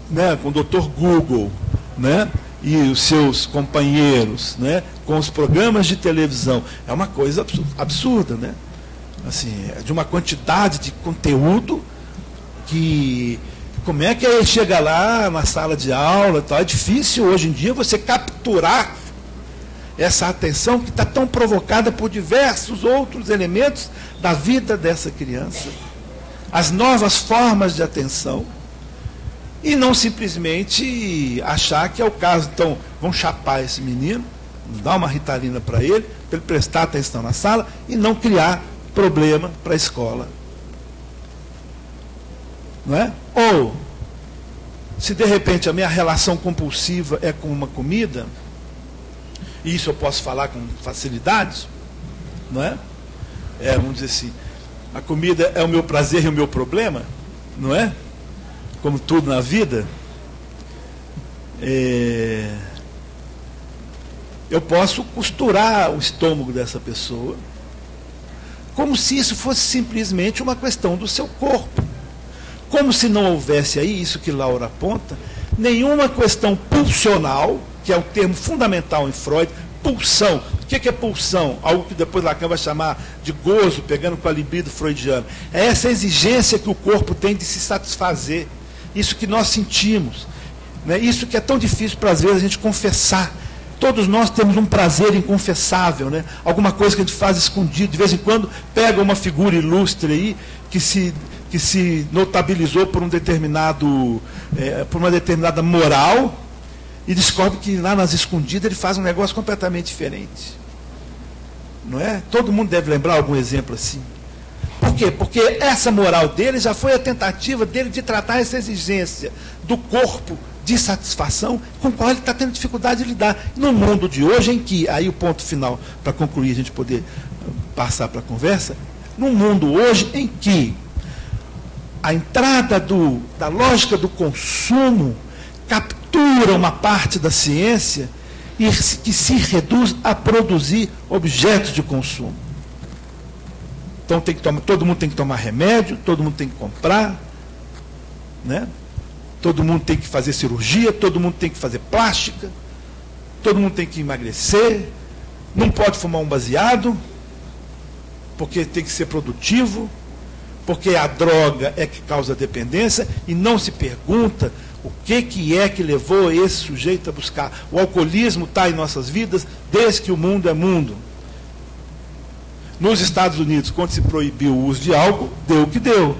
né, com o Dr. Google, né, e os seus companheiros, né, com os programas de televisão, é uma coisa absurda, né? Assim, é de uma quantidade de conteúdo que... Como é que ele chega lá na sala de aula e tal? É difícil hoje em dia você capturar essa atenção que está tão provocada por diversos outros elementos da vida dessa criança. As novas formas de atenção, e não simplesmente achar que é o caso. Então, vão chapar esse menino, dar uma Ritalina para ele prestar atenção na sala e não criar problema para a escola. Não é? Ou, se de repente a minha relação compulsiva é com uma comida, e isso eu posso falar com facilidade, não é? Vamos dizer assim, a comida é o meu prazer e o meu problema, não é? Como tudo na vida. Eu posso costurar o estômago dessa pessoa, como se isso fosse simplesmente uma questão do seu corpo. Como se não houvesse aí, isso que Laura aponta, nenhuma questão pulsional, que é o termo fundamental em Freud, pulsão. O que é pulsão? Algo que depois Lacan vai chamar de gozo, pegando com a libido freudiana. É essa exigência que o corpo tem de se satisfazer. Isso que nós sentimos. Né? Isso que é tão difícil para, às vezes, a gente confessar. Todos nós temos um prazer inconfessável, né? Alguma coisa que a gente faz escondido. De vez em quando pega uma figura ilustre aí que se notabilizou por uma determinada moral, e descobre que lá nas escondidas ele faz um negócio completamente diferente. Não é? Todo mundo deve lembrar algum exemplo assim. Por quê? Porque essa moral dele já foi a tentativa dele de tratar essa exigência do corpo de satisfação com o qual ele está tendo dificuldade de lidar. No mundo de hoje, em que, aí o ponto final, para concluir, a gente poder passar para a conversa, no mundo hoje em que a entrada da lógica do consumo captura uma parte da ciência e que se reduz a produzir objetos de consumo. Então todo mundo tem que tomar remédio, todo mundo tem que comprar, né? Todo mundo tem que fazer cirurgia, todo mundo tem que fazer plástica, todo mundo tem que emagrecer, não pode fumar um baseado, porque tem que ser produtivo, porque a droga é que causa dependência, e não se pergunta o que é que levou esse sujeito a buscar. O alcoolismo está em nossas vidas desde que o mundo é mundo. Nos Estados Unidos, quando se proibiu o uso de álcool, deu o que deu.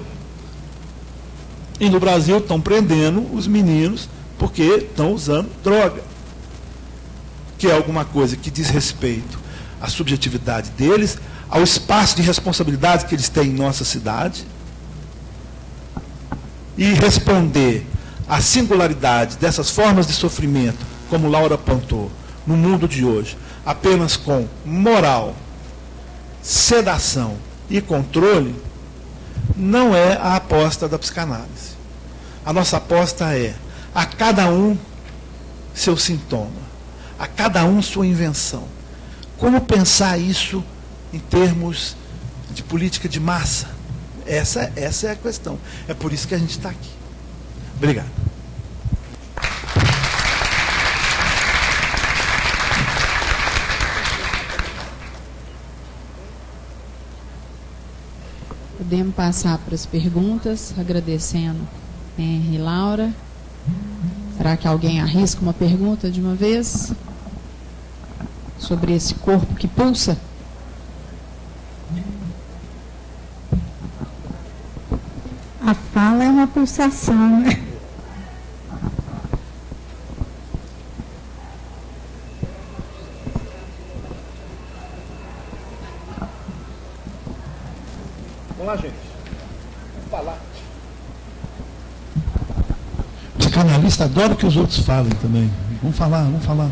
E no Brasil estão prendendo os meninos porque estão usando droga. Que é alguma coisa que diz respeito à subjetividade deles, ao espaço de responsabilidade que eles têm em nossa cidade, e responder à singularidade dessas formas de sofrimento, como Laura apontou, no mundo de hoje, apenas com moral, sedação e controle, não é a aposta da psicanálise. A nossa aposta é a cada um seu sintoma, a cada um sua invenção. Como pensar isso em termos de política de massa? Essa é a questão. É por isso que a gente está aqui. Obrigado. Podemos passar para as perguntas, agradecendo Henry e Laura. Será que alguém arrisca uma pergunta de uma vez? Sobre esse corpo que pulsa? A fala é uma pulsação, né? Vamos lá, gente. Vamos falar. O psicanalista adora que os outros falem também. Vamos falar, vamos falar.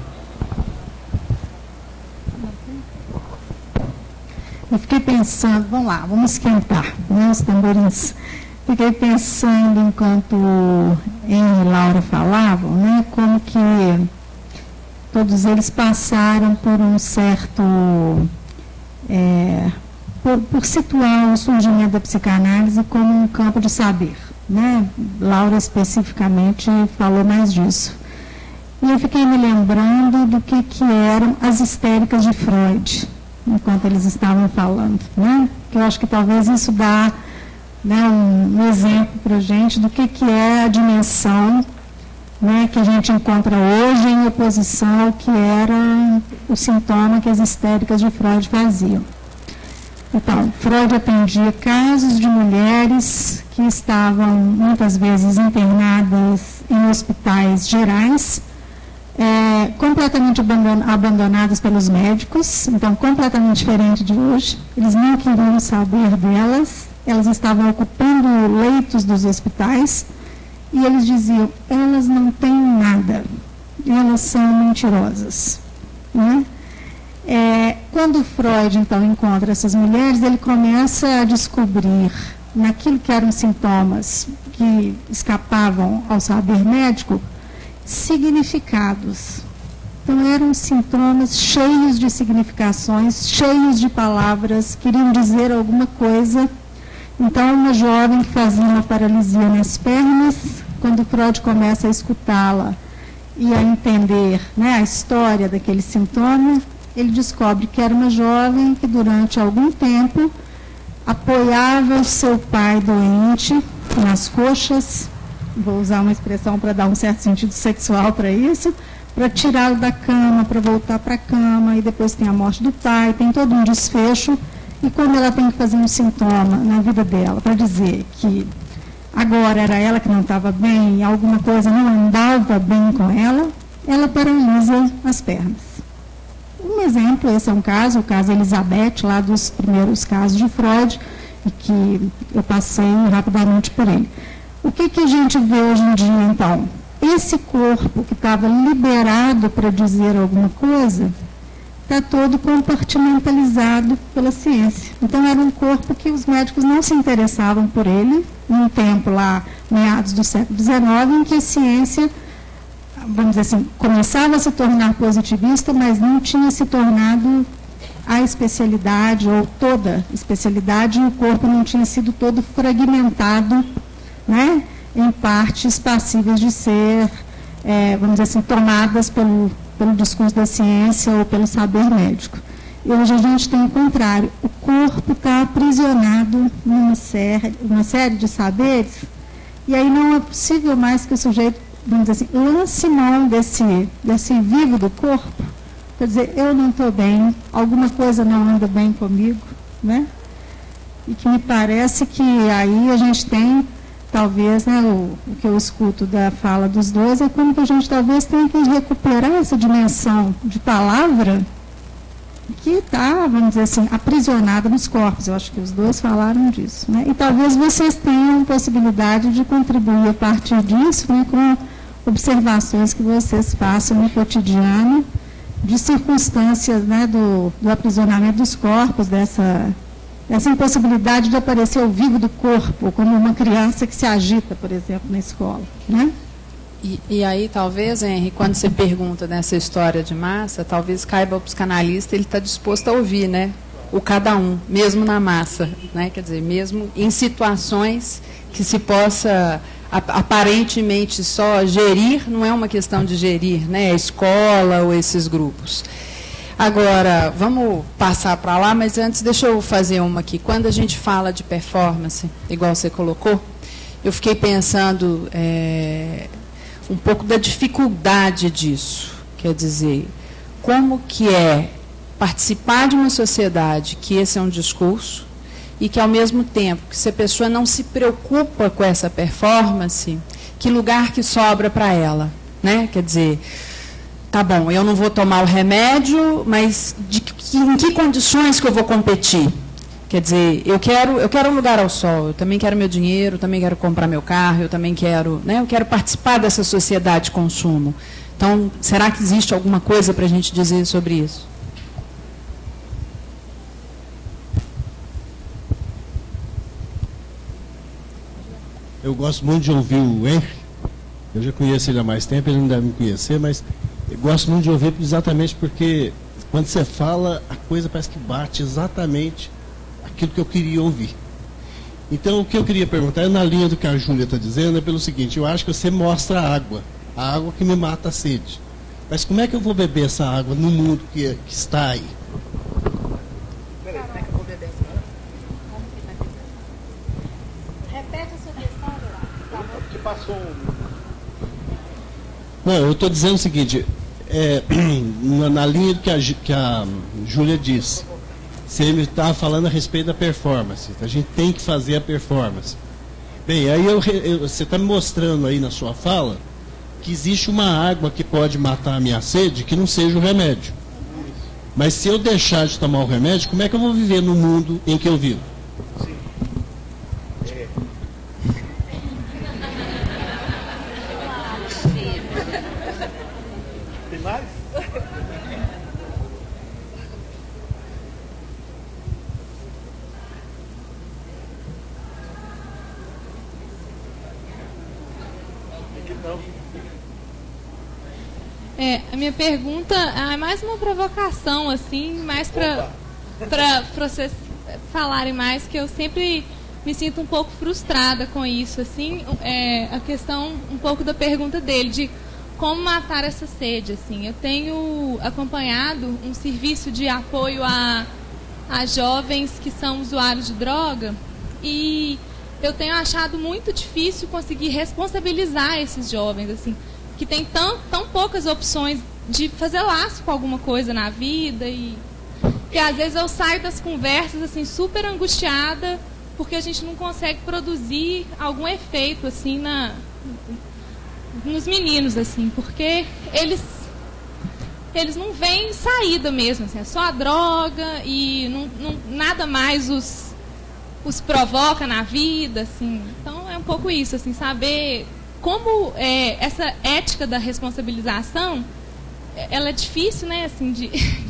Eu fiquei pensando, vamos lá, vamos esquentar, né, os tamborins. Fiquei pensando, enquanto Henry e Laura falavam, né, como que todos eles passaram por um certo... por situar o surgimento da psicanálise como um campo de saber, né? Laura especificamente falou mais disso. E eu fiquei me lembrando do que eram as histéricas de Freud, enquanto eles estavam falando, né? Que eu acho que talvez isso dá, né, um exemplo para a gente do que é a dimensão, né, que a gente encontra hoje em oposição ao que era o sintoma que as histéricas de Freud faziam. Então, Freud atendia casos de mulheres que estavam muitas vezes internadas em hospitais gerais, completamente abandonadas pelos médicos, então completamente diferente de hoje. Eles não queriam saber delas, elas estavam ocupando leitos dos hospitais e eles diziam, elas não têm nada, elas são mentirosas, né? Quando Freud, então, encontra essas mulheres, ele começa a descobrir, naquilo que eram sintomas que escapavam ao saber médico, significados. Então, eram sintomas cheios de significações, cheios de palavras, queriam dizer alguma coisa. Então, uma jovem que fazia uma paralisia nas pernas, quando Freud começa a escutá-la e a entender, né, a história daquele sintoma, ele descobre que era uma jovem que durante algum tempo apoiava o seu pai doente nas coxas, vou usar uma expressão para dar um certo sentido sexual para isso, para tirá-lo da cama, para voltar para a cama, e depois tem a morte do pai, tem todo um desfecho, e como ela tem que fazer um sintoma na vida dela para dizer que agora era ela que não estava bem, alguma coisa não andava bem com ela, ela paralisa as pernas. Um exemplo, esse é um caso, o caso Elizabeth, lá dos primeiros casos de Freud, e que eu passei rapidamente por ele. O que a gente vê hoje em dia, então? Esse corpo que estava liberado para dizer alguma coisa, está todo compartimentalizado pela ciência. Então, era um corpo que os médicos não se interessavam por ele, num tempo lá, meados do século XIX, em que a ciência, vamos dizer assim, começava a se tornar positivista, mas não tinha se tornado a especialidade, ou toda especialidade, e o corpo não tinha sido todo fragmentado, né, em partes passíveis de ser, vamos dizer assim, tomadas pelo discurso da ciência ou pelo saber médico. E hoje a gente tem o contrário. O corpo está aprisionado numa série de saberes, e aí não é possível mais que o sujeito, vamos dizer assim, lance mão desse vivo do corpo, quer dizer, eu não estou bem, alguma coisa não anda bem comigo, né? E que me parece que aí a gente tem, talvez, né, o que eu escuto da fala dos dois, é como que a gente talvez tenha que recuperar essa dimensão de palavra que está, vamos dizer assim, aprisionada nos corpos. Eu acho que os dois falaram disso, né? E talvez vocês tenham possibilidade de contribuir a partir disso, né, com observações que vocês façam no cotidiano, de circunstâncias, né, do aprisionamento dos corpos, dessa impossibilidade de aparecer ao vivo do corpo, como uma criança que se agita, por exemplo, na escola, né? E aí, talvez, Henry, quando você pergunta nessa história de massa, talvez caiba ao psicanalista, ele está disposto a ouvir, né, o cada um, mesmo na massa, né? Quer dizer, mesmo em situações que se possa aparentemente só gerir, não é uma questão de gerir, né, a escola ou esses grupos. Agora, vamos passar para lá, mas antes deixa eu fazer uma aqui. Quando a gente fala de performance, igual você colocou, eu fiquei pensando um pouco da dificuldade disso. Quer dizer, como que é participar de uma sociedade que esse é um discurso e que, ao mesmo tempo, que se a pessoa não se preocupa com essa performance, que lugar que sobra para ela, né? Quer dizer, tá bom, eu não vou tomar o remédio, mas em que condições que eu vou competir? Quer dizer, eu quero um lugar ao sol, eu também quero meu dinheiro, eu também quero comprar meu carro, eu também quero, né, eu quero participar dessa sociedade de consumo. Então, será que existe alguma coisa para a gente dizer sobre isso? Eu gosto muito de ouvir o Henry. Eu já conheço ele há mais tempo, ele não deve me conhecer, mas eu gosto muito de ouvir exatamente porque quando você fala, a coisa parece que bate exatamente aquilo que eu queria ouvir. Então, o que eu queria perguntar, na linha do que a Júlia está dizendo, é pelo seguinte: eu acho que você mostra a água que me mata a sede. Mas como é que eu vou beber essa água no mundo que está aí? Peraí, como é que eu vou beber essa água? Repete a sua questão, Eduardo. Que passou Não, eu estou dizendo o seguinte, na linha do que a Júlia disse, você está falando a respeito da performance, a gente tem que fazer a performance. Bem, aí você está me mostrando aí na sua fala que existe uma água que pode matar a minha sede que não seja o remédio. Mas se eu deixar de tomar o remédio, como é que eu vou viver no mundo em que eu vivo? Tem mais? A minha pergunta é mais uma provocação, assim, mais para vocês falarem mais, que eu sempre me sinto um pouco frustrada com isso, assim, a questão um pouco da pergunta dele, de como matar essa sede, assim. Eu tenho acompanhado um serviço de apoio a jovens que são usuários de droga, e eu tenho achado muito difícil conseguir responsabilizar esses jovens, assim, que tem tão poucas opções de fazer laço com alguma coisa na vida, e que às vezes eu saio das conversas assim super angustiada porque a gente não consegue produzir algum efeito assim nos meninos, assim, porque eles eles não veem saída mesmo, assim, é só a droga e nada mais os provoca na vida, assim. Então é um pouco isso, assim, saber como essa ética da responsabilização, ela é difícil, né, assim, de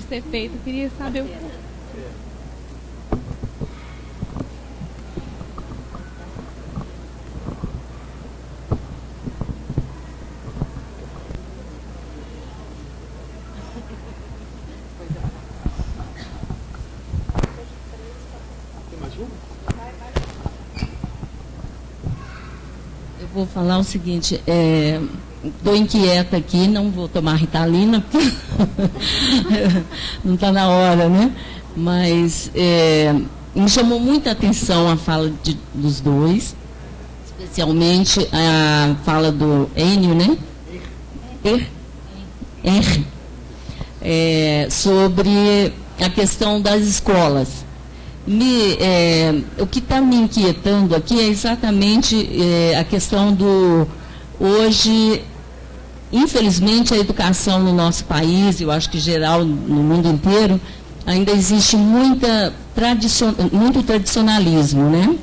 ser feita. Eu queria saber o que. Eu vou falar o seguinte, estou inquieta aqui, não vou tomar Ritalina, porque não está na hora, né? Mas me chamou muita atenção a fala dos dois, especialmente a fala do Enio, né? Sobre a questão das escolas. O que está me inquietando aqui é exatamente a questão do... Hoje, infelizmente, a educação no nosso país, eu acho que geral no mundo inteiro, ainda existe muito tradicionalismo, né?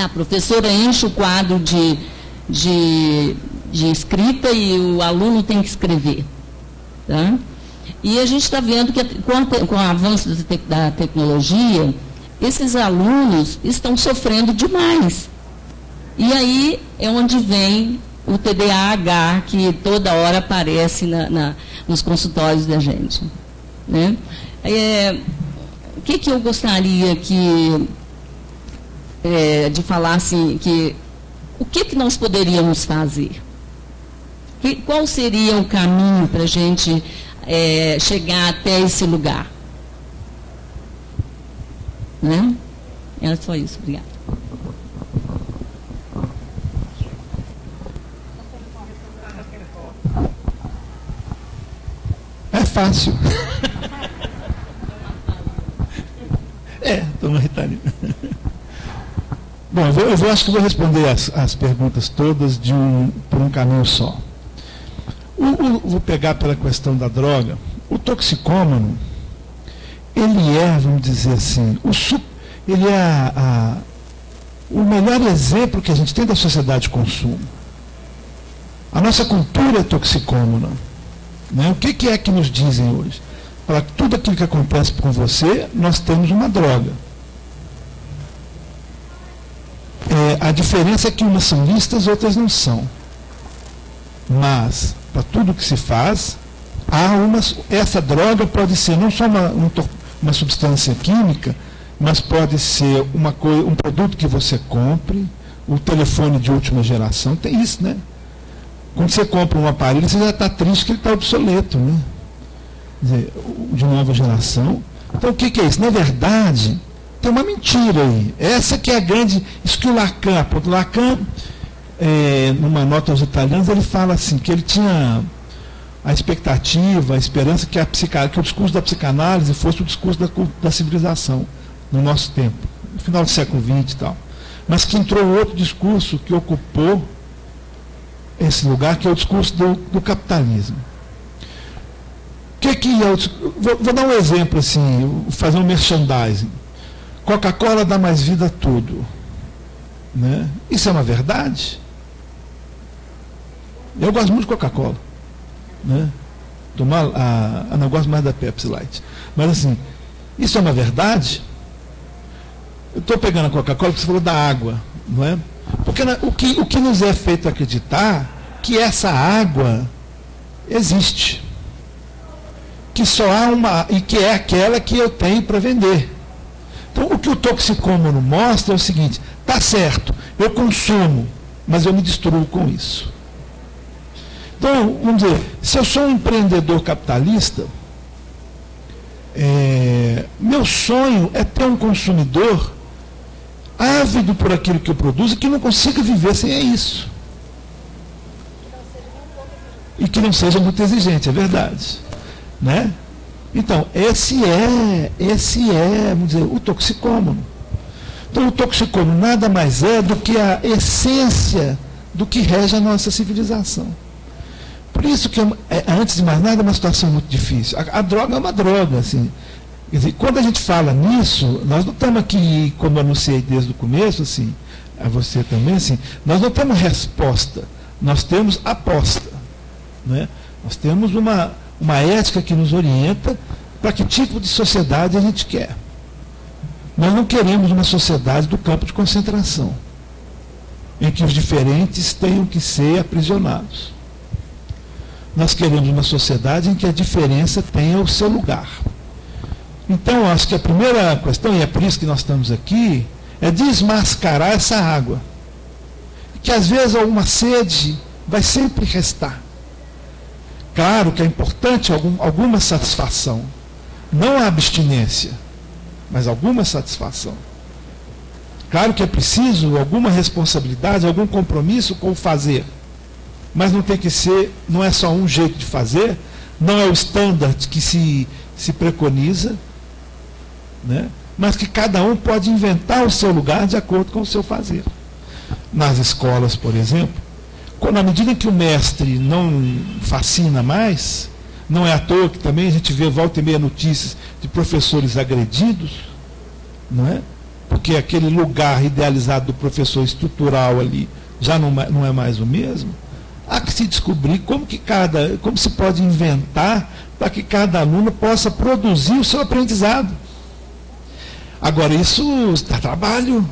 A professora enche o quadro de escrita e o aluno tem que escrever, tá? E a gente está vendo que com o avanço da tecnologia, esses alunos estão sofrendo demais. E aí é onde vem o TDAH, que toda hora aparece nos consultórios da gente, né? O que eu gostaria de falar assim, o que nós poderíamos fazer? Qual seria o caminho para a gente chegar até esse lugar? Né? Era só isso, obrigada. É fácil. Toma Ritalina. Bom, eu acho que vou responder as perguntas todas por um caminho só. Vou pegar pela questão da droga. O toxicômano, ele vamos dizer assim, ele é o melhor exemplo que a gente tem da sociedade de consumo. A nossa cultura é toxicômana, né? O que é que nos dizem hoje? Para tudo aquilo que acontece com você, nós temos uma droga. A diferença é que umas são listas, outras não são. Mas, para tudo que se faz, essa droga pode ser não só uma substância química, mas pode ser um produto que você compre, o telefone de última geração, tem isso, né? Quando você compra um aparelho, você já está triste que ele está obsoleto, né? Quer dizer, de nova geração. Então, o que é isso? Na verdade, tem uma mentira aí. Essa que é a grande... Isso que o Lacan... Lacan, numa nota aos italianos, ele fala assim, que ele tinha a expectativa, a esperança que o discurso da psicanálise fosse o discurso da civilização no nosso tempo, no final do século XX e tal. Mas que entrou outro discurso que ocupou esse lugar, que é o discurso do capitalismo. Vou dar um exemplo assim, vou fazer um merchandising. Coca-Cola dá mais vida a tudo, né? Isso é uma verdade? Eu gosto muito de Coca-Cola, né? Não gosto mais da Pepsi Light. Mas assim, isso é uma verdade? Eu estou pegando a Coca-Cola porque você falou da água, não é? Porque o que nos é feito acreditar que essa água existe, que só há uma, e que é aquela que eu tenho para vender. Então, o que o toxicômano mostra é o seguinte: tá certo, eu consumo, mas eu me destruo com isso. Então, vamos dizer, se eu sou um empreendedor capitalista, meu sonho é ter um consumidor ávido por aquilo que eu produzo e que não consiga viver sem isso. E que não seja muito exigente, é verdade, né? Então, esse é, vamos dizer, o toxicômano. Então, o toxicômano nada mais é do que a essência do que rege a nossa civilização. Por isso que, antes de mais nada, é uma situação muito difícil. A droga é uma droga, assim. Quer dizer, quando a gente fala nisso, nós não estamos aqui, como eu anunciei desde o começo, assim, a você também, assim, nós não temos resposta, nós temos aposta. Né? Nós temos uma ética que nos orienta para que tipo de sociedade a gente quer. Nós não queremos uma sociedade do campo de concentração, em que os diferentes tenham que ser aprisionados. Nós queremos uma sociedade em que a diferença tenha o seu lugar. Então, acho que a primeira questão, e é por isso que nós estamos aqui, é desmascarar essa água. Que às vezes alguma sede vai sempre restar. Claro que é importante alguma satisfação. Não a abstinência, mas alguma satisfação. Claro que é preciso alguma responsabilidade, algum compromisso com o fazer. Mas não tem que ser, não é só um jeito de fazer, não é o standard que se preconiza, né? Mas que cada um pode inventar o seu lugar de acordo com o seu fazer. Nas escolas, por exemplo, na medida que o mestre não fascina mais, não é à toa que também a gente vê volta e meia notícias de professores agredidos, não é? Porque aquele lugar idealizado do professor estrutural ali já não é mais o mesmo. Há que se descobrir como se pode inventar para que cada aluno possa produzir o seu aprendizado. Agora, isso dá trabalho,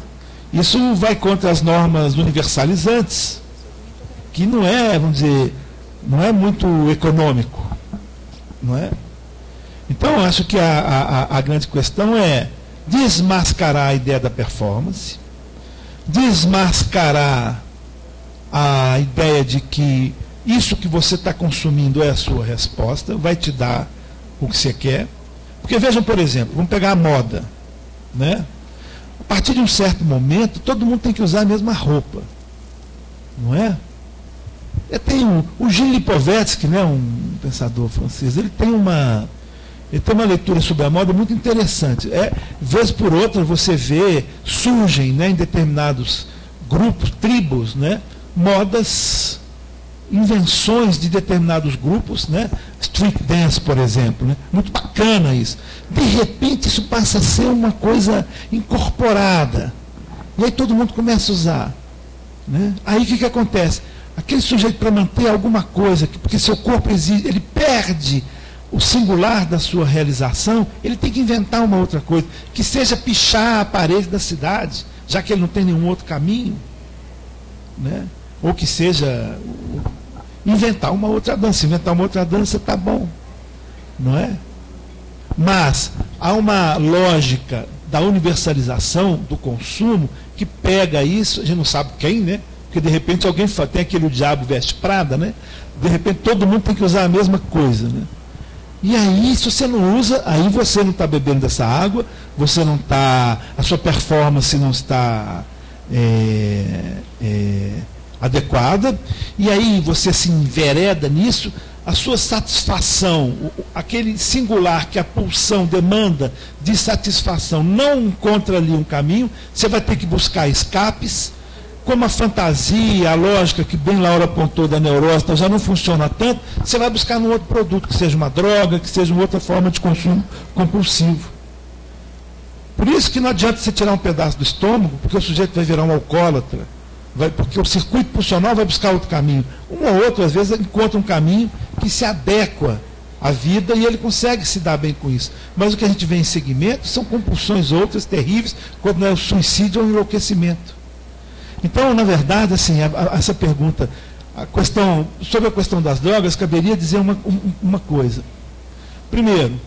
isso vai contra as normas universalizantes, que não é, vamos dizer, não é muito econômico, não é? Então, acho que a grande questão é desmascarar a ideia da performance, desmascarar a ideia de que isso que você está consumindo é a sua resposta, vai te dar o que você quer. Porque vejam, por exemplo, vamos pegar a moda, né? A partir de um certo momento, todo mundo tem que usar a mesma roupa, não é? Tem o Gilles Lipovetsky, né, um pensador francês, ele tem uma leitura sobre a moda muito interessante. Vez por outra você vê, surgem, né, em determinados grupos, tribos, né, modas, invenções de determinados grupos, né? Street dance, por exemplo, né? Muito bacana isso. De repente isso passa a ser uma coisa incorporada. E aí todo mundo começa a usar. Né? Aí o que acontece? Aquele sujeito, para manter alguma coisa, porque seu corpo exige, ele perde o singular da sua realização, ele tem que inventar uma outra coisa, que seja pichar a parede da cidade, já que ele não tem nenhum outro caminho. Né? Ou que seja inventar uma outra dança está bom, não é? Mas há uma lógica da universalização do consumo que pega isso, a gente não sabe quem, né? Porque de repente alguém tem aquele diabo veste Prada, né? De repente todo mundo tem que usar a mesma coisa, né? E aí, se você não usa, aí você não está bebendo dessa água, você não está, a sua performance não está adequada, e aí você se envereda nisso, a sua satisfação, aquele singular que a pulsão demanda de satisfação, não encontra ali um caminho, você vai ter que buscar escapes, como a fantasia, a lógica que bem Laura apontou da neurose, então já não funciona tanto, você vai buscar num outro produto, que seja uma droga, que seja uma outra forma de consumo compulsivo. Por isso que não adianta você tirar um pedaço do estômago, porque o sujeito vai virar um alcoólatra, porque o circuito pulsional vai buscar outro caminho. Um ou outro, às vezes, encontra um caminho que se adequa à vida e ele consegue se dar bem com isso. Mas o que a gente vê em segmento são compulsões outras terríveis, quando não é o suicídio ou o enlouquecimento. Então, na verdade, assim, essa pergunta, sobre a questão das drogas, caberia dizer uma coisa. Primeiro,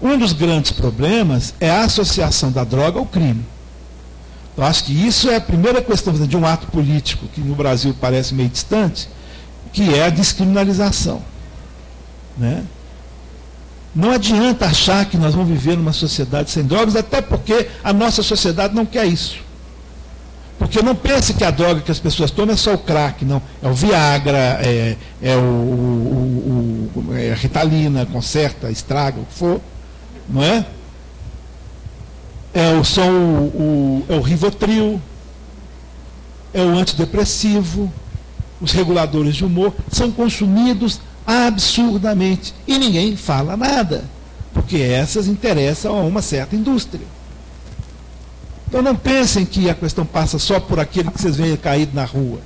um dos grandes problemas é a associação da droga ao crime. Eu acho que isso é a primeira questão de um ato político, que no Brasil parece meio distante, que é a descriminalização. Né? Não adianta achar que nós vamos viver numa sociedade sem drogas, até porque a nossa sociedade não quer isso. Porque não pense que a droga que as pessoas tomam é só o crack, não. É o Viagra, a Ritalina, conserta, estraga, o que for. Não é? É o Rivotril, é o antidepressivo, os reguladores de humor, são consumidos absurdamente. E ninguém fala nada, porque essas interessam a uma certa indústria. Então não pensem que a questão passa só por aquele que vocês veem caído na rua.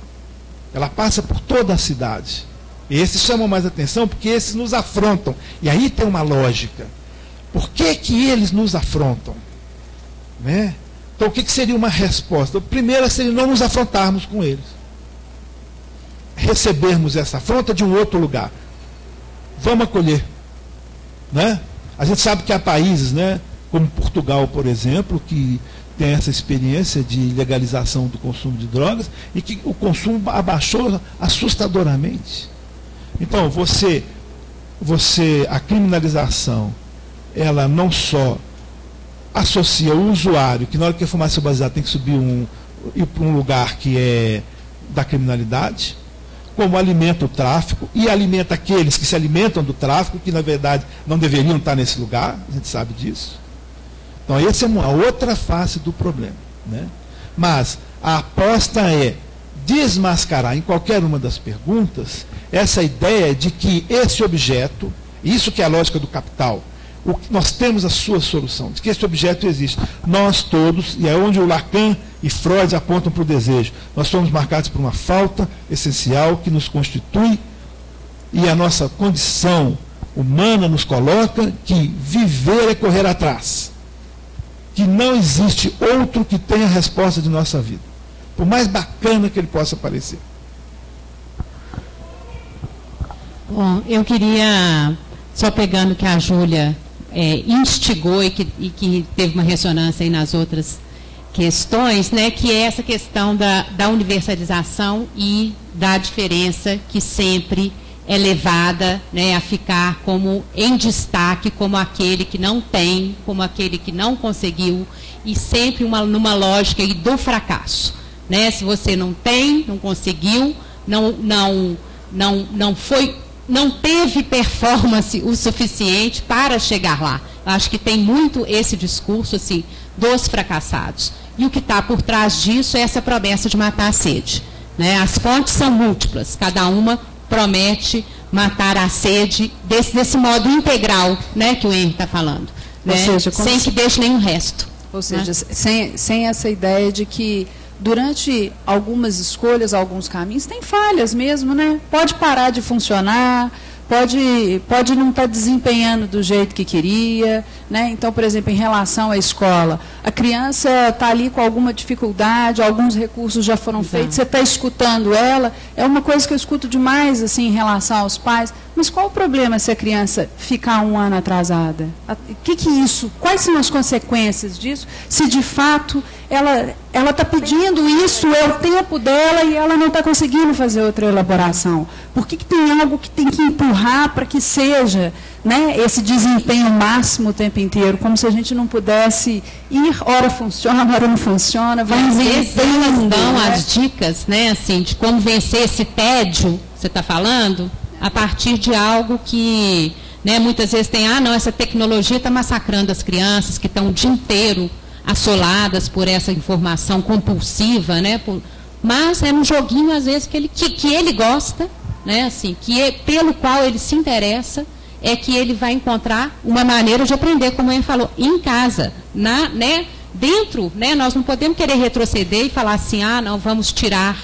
Ela passa por toda a cidade. E esses chamam mais atenção porque esses nos afrontam. E aí tem uma lógica. Por que que eles nos afrontam? Né? Então o que seria uma resposta? Primeiro seria não nos afrontarmos com eles. Recebermos essa afronta de um outro lugar. Vamos acolher. Né? A gente sabe que há países, né, como Portugal, por exemplo, que tem essa experiência de legalização do consumo de drogas e que o consumo abaixou assustadoramente. Então, a criminalização, ela não só associa o usuário, que na hora que é fumar seu baseado tem que ir para um lugar que é da criminalidade, como alimenta o tráfico e alimenta aqueles que se alimentam do tráfico, que na verdade não deveriam estar nesse lugar, a gente sabe disso. Então, essa é uma outra face do problema. Né? Mas a aposta é desmascarar em qualquer uma das perguntas essa ideia de que esse objeto, isso que é a lógica do capital, nós temos a sua solução, de que esse objeto existe. Nós todos, e é onde o Lacan e Freud apontam para o desejo, nós somos marcados por uma falta essencial que nos constitui, e a nossa condição humana nos coloca que viver é correr atrás. Que não existe outro que tenha a resposta de nossa vida. Por mais bacana que ele possa parecer. Bom, eu queria, só pegando que a Júlia instigou e que teve uma ressonância aí nas outras questões, né, que é essa questão da universalização e da diferença que sempre é levada, né, a ficar como em destaque, como aquele que não tem, como aquele que não conseguiu, e sempre numa lógica aí do fracasso. Né? Se você não tem, não conseguiu, não teve performance o suficiente para chegar lá. Eu acho que tem muito esse discurso assim, dos fracassados. E o que está por trás disso é essa promessa de matar a sede. Né? As fontes são múltiplas, cada uma promete matar a sede desse modo integral, né, que o Henry está falando, né? Seja, sem que deixe nenhum resto. Ou seja, né? sem essa ideia de que durante algumas escolhas, alguns caminhos, tem falhas mesmo, né? Pode parar de funcionar, pode não estar desempenhando do jeito que queria, né? Então, por exemplo, em relação à escola, a criança está ali com alguma dificuldade, alguns recursos já foram feitos, você está escutando ela, é uma coisa que eu escuto demais assim, em relação aos pais, mas qual o problema se a criança ficar um ano atrasada? Quais são as consequências disso, se de fato ela está pedindo isso, é o tempo dela e ela não está conseguindo fazer outra elaboração? Por que tem algo que tem que empurrar para que seja, né, esse desempenho máximo o tempo inteiro, como se a gente não pudesse ir, hora funciona, hora não funciona, vai elas dão as dicas, né, assim, de como vencer esse tédio, você está falando, a partir de algo que, né, muitas vezes tem, não, essa tecnologia está massacrando as crianças que estão o dia inteiro assoladas por essa informação compulsiva, né, mas é um joguinho, às vezes, que ele gosta, né, assim, pelo qual ele se interessa, é que ele vai encontrar uma maneira de aprender, como ele falou, em casa, né, dentro, né, nós não podemos querer retroceder e falar assim, não, vamos tirar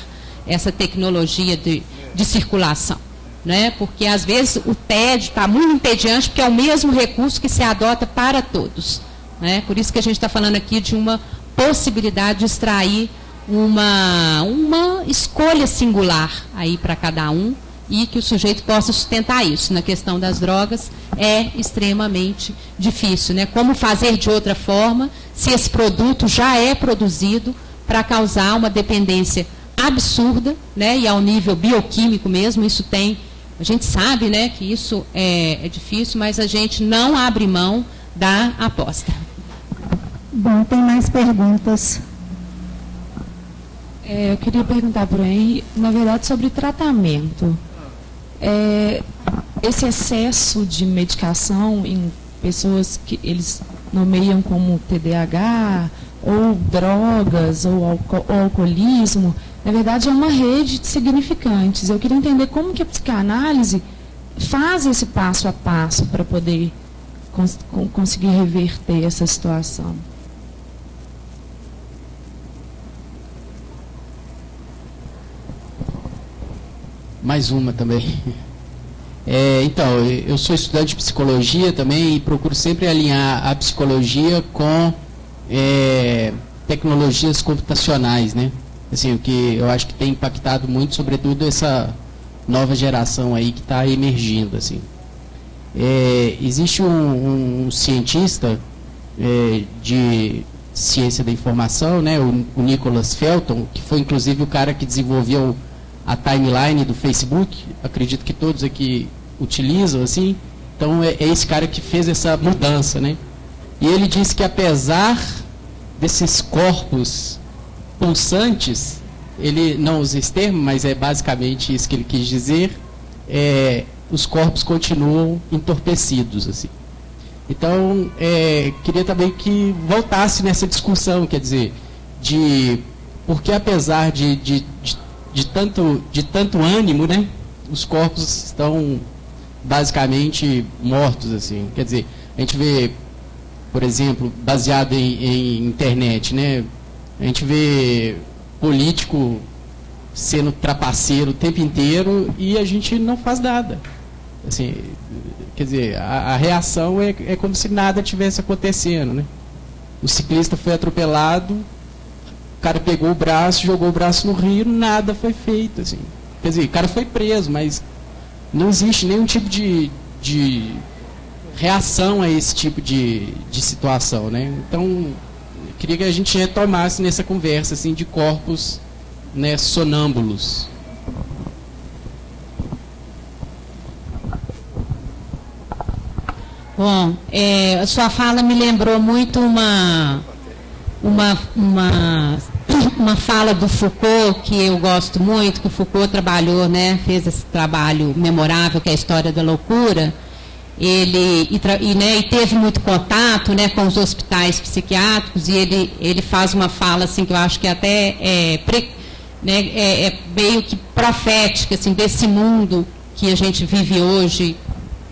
essa tecnologia de circulação, né, porque às vezes o tédio está muito entediante, porque é o mesmo recurso que se adota para todos, né, por isso que a gente está falando aqui de uma possibilidade de extrair uma escolha singular aí para cada um, e que o sujeito possa sustentar isso. Na questão das drogas é extremamente difícil, né? Como fazer de outra forma, se esse produto já é produzido para causar uma dependência absurda, né? E ao nível bioquímico mesmo, isso tem, a gente sabe, né, que isso é difícil, mas a gente não abre mão da aposta. Bom, tem mais perguntas. Eu queria perguntar para o Henry, na verdade, sobre tratamento. Esse excesso de medicação em pessoas que eles nomeiam como TDAH, ou drogas, ou alcoolismo, Na verdade, é uma rede de significantes. Eu queria entender como que a psicanálise faz esse passo a passo para poder conseguir reverter essa situação. Mais uma também. Então, eu sou estudante de psicologia também e procuro sempre alinhar a psicologia com tecnologias computacionais, né? Assim, o que eu acho que tem impactado muito, sobretudo, essa nova geração aí que está emergindo, assim. Existe um cientista de ciência da informação, né, o Nicholas Felton, que foi inclusive o cara que desenvolveu a timeline do Facebook, acredito que todos aqui utilizam, assim. Então é esse cara que fez essa mudança, né? E ele disse que apesar desses corpos pulsantes, ele não usa esse termo, mas é basicamente isso que ele quis dizer, os corpos continuam entorpecidos, assim. Então, queria também que voltasse nessa discussão, quer dizer, porque apesar de tanto ânimo, né, os corpos estão basicamente mortos, assim. Quer dizer, a gente vê, por exemplo, baseado em internet, né, a gente vê político sendo trapaceiro o tempo inteiro e a gente não faz nada. Assim, quer dizer, a reação é como se nada tivesse acontecendo, né? O ciclista foi atropelado, o cara pegou o braço, jogou o braço no rio, nada foi feito, assim. Quer dizer, o cara foi preso, mas não existe nenhum tipo de reação a esse tipo de situação, né? Então, queria que a gente retomasse nessa conversa, assim, de corpos, né, sonâmbulos. Bom, a sua fala me lembrou muito uma fala do Foucault, que eu gosto muito, que o Foucault trabalhou, né, fez esse trabalho memorável, que é a História da Loucura. Ele teve muito contato, né, com os hospitais psiquiátricos, e ele faz uma fala assim, que eu acho que até meio que profética, assim, desse mundo que a gente vive hoje,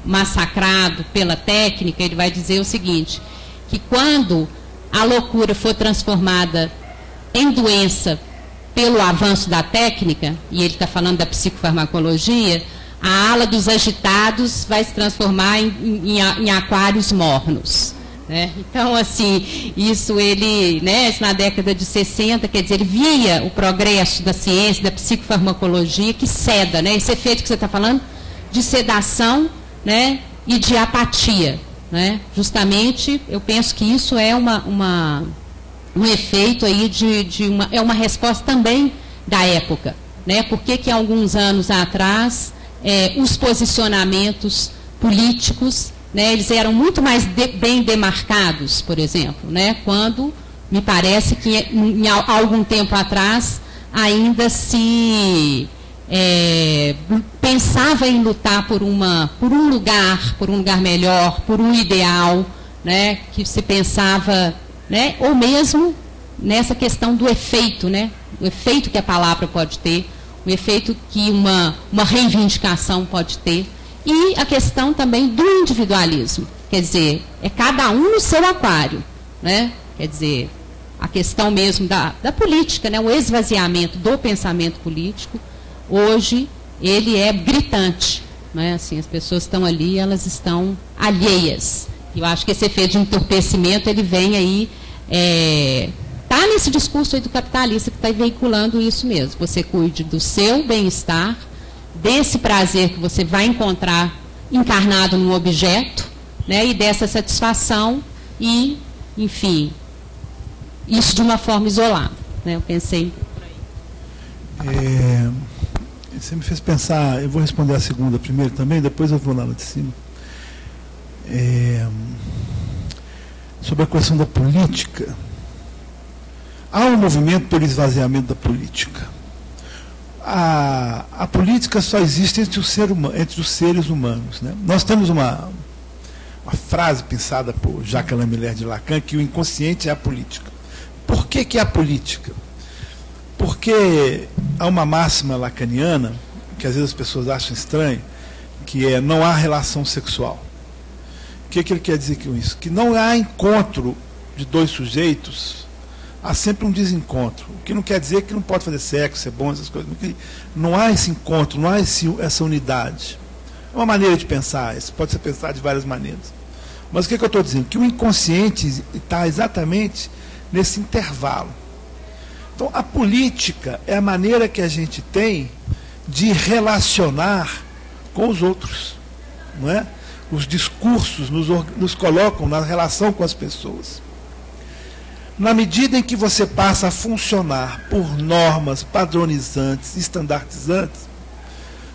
massacrado pela técnica. Ele vai dizer o seguinte, que quando a loucura for transformada em doença pelo avanço da técnica, e ele está falando da psicofarmacologia, a ala dos agitados vai se transformar em aquários mornos. Né? Então, assim, isso ele, né, na década de 60, quer dizer, ele via o progresso da ciência, da psicofarmacologia, que ceda, né? Esse efeito que você está falando de sedação, né, e de apatia. Né? Justamente, eu penso que isso é um efeito aí é uma resposta também da época. Né? Porque que há alguns anos atrás, os posicionamentos políticos, né, eles eram muito mais bem demarcados, por exemplo, né, quando me parece que há algum tempo atrás ainda se pensava em lutar por um lugar melhor, por um ideal, né, que se pensava, né, ou mesmo nessa questão do efeito, né, o efeito que a palavra pode ter, o efeito que uma reivindicação pode ter, e a questão também do individualismo, quer dizer, é cada um no seu aquário, né? Quer dizer, a questão mesmo da política, né? O esvaziamento do pensamento político, hoje, ele é gritante, né? Assim, as pessoas estão ali, elas estão alheias. Eu acho que esse efeito de entorpecimento, ele vem aí, está nesse discurso aí do capitalista que está veiculando isso mesmo. Você cuide do seu bem-estar, desse prazer que você vai encontrar encarnado num objeto, né, e dessa satisfação e, enfim, isso de uma forma isolada. Né, eu pensei por aí. Você me fez pensar, eu vou responder a segunda primeiro também, depois eu vou lá de cima. Sobre a questão da política. Há um movimento pelo esvaziamento da política. A política só existe entre os seres humanos. Né? Nós temos uma frase pensada por Jacques Lamillère de Lacan, que o inconsciente é a política. Por que é a política? Porque há uma máxima lacaniana, que às vezes as pessoas acham estranho, que é não há relação sexual. O que ele quer dizer com isso? Que não há encontro de dois sujeitos, há sempre um desencontro. O que não quer dizer que não pode fazer sexo, ser bom, essas coisas. Não há esse encontro, não há essa unidade. É uma maneira de pensar, isso pode ser pensado de várias maneiras. Mas o que eu estou dizendo? Que o inconsciente está exatamente nesse intervalo. Então, a política é a maneira que a gente tem de relacionar com os outros, não é? Os discursos nos colocam na relação com as pessoas. Na medida em que você passa a funcionar por normas padronizantes, estandartizantes,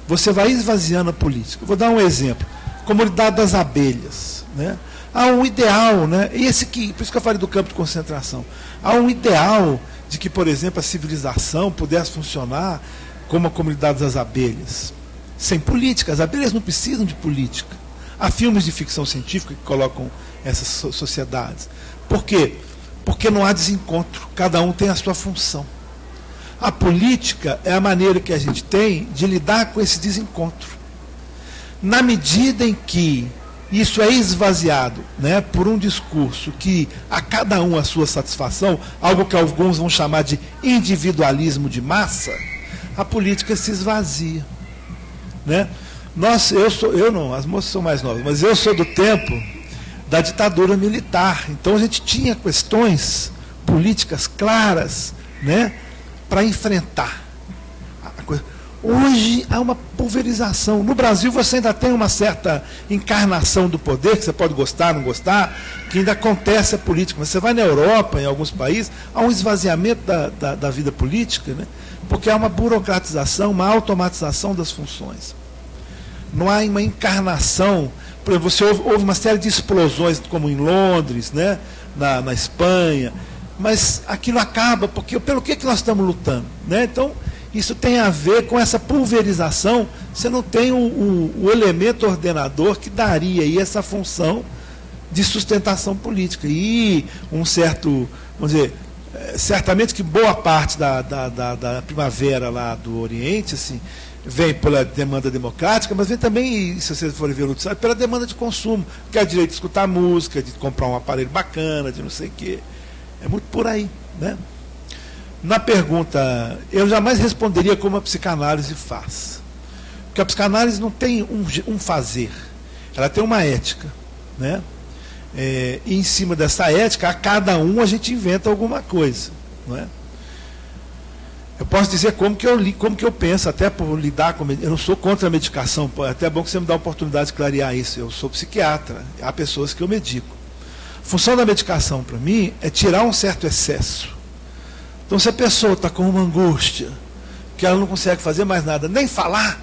você vai esvaziando a política. Vou dar um exemplo. Comunidade das abelhas, né? Há um ideal, né? Por isso que eu falei do campo de concentração. Há um ideal de que, por exemplo, a civilização pudesse funcionar como a comunidade das abelhas, sem política. As abelhas não precisam de política. Há filmes de ficção científica que colocam essas sociedades. Por quê? Porque não há desencontro, cada um tem a sua função. A política é a maneira que a gente tem de lidar com esse desencontro. Na medida em que isso é esvaziado, né, por um discurso que a cada um a sua satisfação, algo que alguns vão chamar de individualismo de massa, a política se esvazia, né? Eu não, as moças são mais novas, mas eu sou do tempo da ditadura militar. Então a gente tinha questões políticas claras, né, para enfrentar a coisa. Hoje há uma pulverização. No Brasil você ainda tem uma certa encarnação do poder, que você pode gostar, não gostar, que ainda acontece a política. Mas você vai na Europa, em alguns países, há um esvaziamento da vida política, né, porque há uma burocratização, uma automatização das funções. Não há uma encarnação. Por exemplo, você houve uma série de explosões, como em Londres, né, na Espanha, mas aquilo acaba, porque pelo que nós estamos lutando, né? Então, isso tem a ver com essa pulverização. Você não tem o elemento ordenador que daria aí essa função de sustentação política. E um certo, vamos dizer, certamente que boa parte da primavera lá do Oriente, assim, vem pela demanda democrática, mas vem também, se vocês forem ver o noticiário, pela demanda de consumo, que é o direito de escutar música, de comprar um aparelho bacana, de não sei o quê. É muito por aí, né? Na pergunta, eu jamais responderia como a psicanálise faz. Porque a psicanálise não tem um fazer, ela tem uma ética, né? E em cima dessa ética, a cada um a gente inventa alguma coisa, não é? Eu posso dizer como que eu penso, até por lidar com... Eu não sou contra a medicação, é até bom que você me dá a oportunidade de clarear isso. Eu sou psiquiatra, há pessoas que eu medico. A função da medicação, para mim, é tirar um certo excesso. Então, se a pessoa está com uma angústia, que ela não consegue fazer mais nada, nem falar,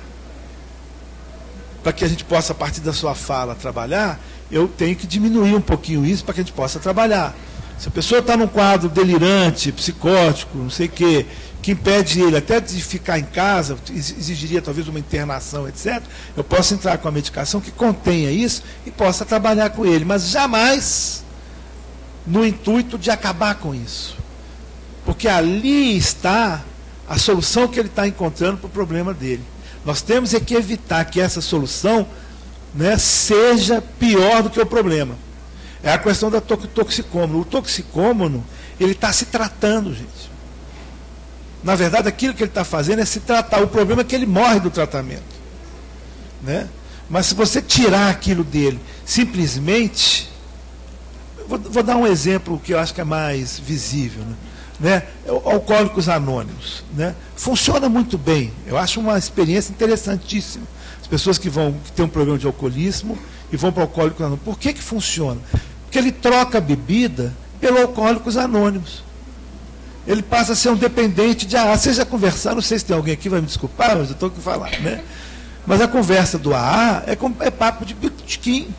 para que a gente possa, a partir da sua fala, trabalhar, eu tenho que diminuir um pouquinho isso para que a gente possa trabalhar. Se a pessoa está num quadro delirante, psicótico, não sei o quê, que impede ele até de ficar em casa, exigiria talvez uma internação, etc., eu posso entrar com a medicação que contenha isso e possa trabalhar com ele, mas jamais no intuito de acabar com isso. Porque ali está a solução que ele está encontrando para o problema dele. Nós temos é que evitar que essa solução, né, seja pior do que o problema. É a questão do toxicômano. O toxicômano, ele está se tratando, gente. Na verdade, aquilo que ele está fazendo é se tratar. O problema é que ele morre do tratamento, né? Mas se você tirar aquilo dele, simplesmente... Vou dar um exemplo que eu acho que é mais visível, né? Alcoólicos Anônimos, né? Funciona muito bem. Eu acho uma experiência interessantíssima. As pessoas que têm um problema de alcoolismo e vão para Alcoólicos Anônimos. Por que funciona? Porque ele troca a bebida pelo Alcoólicos Anônimos. Ele passa a ser um dependente de AA. Vocês já conversaram, não sei se tem alguém aqui, vai me desculpar, mas eu estou aqui falar, né? Mas a conversa do AA é papo de botequim.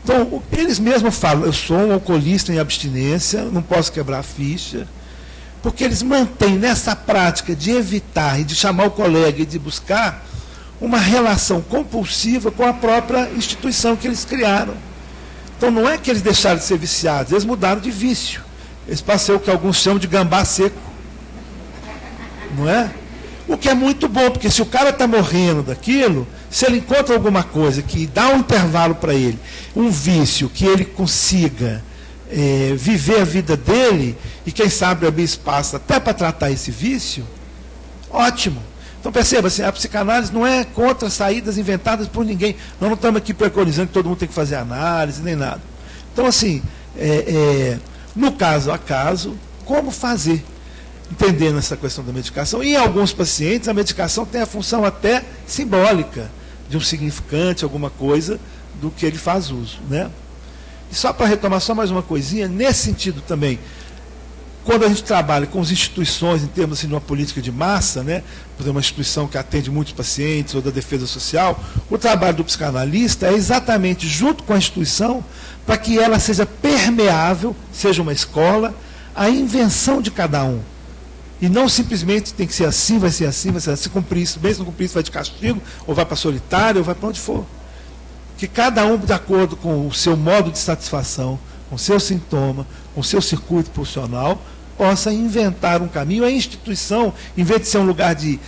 Então, eles mesmos falam, eu sou um alcoolista em abstinência, não posso quebrar a ficha, porque eles mantêm nessa prática de evitar e de chamar o colega e de buscar uma relação compulsiva com a própria instituição que eles criaram. Então, não é que eles deixaram de ser viciados, eles mudaram de vício. Eles passaram o que alguns chamam de gambá seco, não é? O que é muito bom, porque se o cara está morrendo daquilo, se ele encontra alguma coisa que dá um intervalo para ele, um vício, que ele consiga viver a vida dele, e quem sabe abrir espaço até para tratar esse vício, ótimo. Então perceba, assim, a psicanálise não é contra saídas inventadas por ninguém. Nós não estamos aqui preconizando que todo mundo tem que fazer análise, nem nada. Então, assim, no caso a caso, como fazer? Entendendo essa questão da medicação. E em alguns pacientes, a medicação tem a função até simbólica, de um significante, alguma coisa do que ele faz uso, né? E só para retomar só mais uma coisinha, nesse sentido também, quando a gente trabalha com as instituições, em termos assim, de uma política de massa, né, por exemplo, uma instituição que atende muitos pacientes, ou da defesa social, o trabalho do psicanalista é exatamente junto com a instituição, para que ela seja permeável, seja uma escola, à invenção de cada um. E não simplesmente tem que ser assim, vai ser assim, vai ser assim, se cumprir isso bem, se não cumprir isso vai de castigo, ou vai para solitário, ou vai para onde for. Que cada um, de acordo com o seu modo de satisfação, com o seu sintoma, com o seu circuito pulsional, possa inventar um caminho. A instituição, em vez de ser um lugar de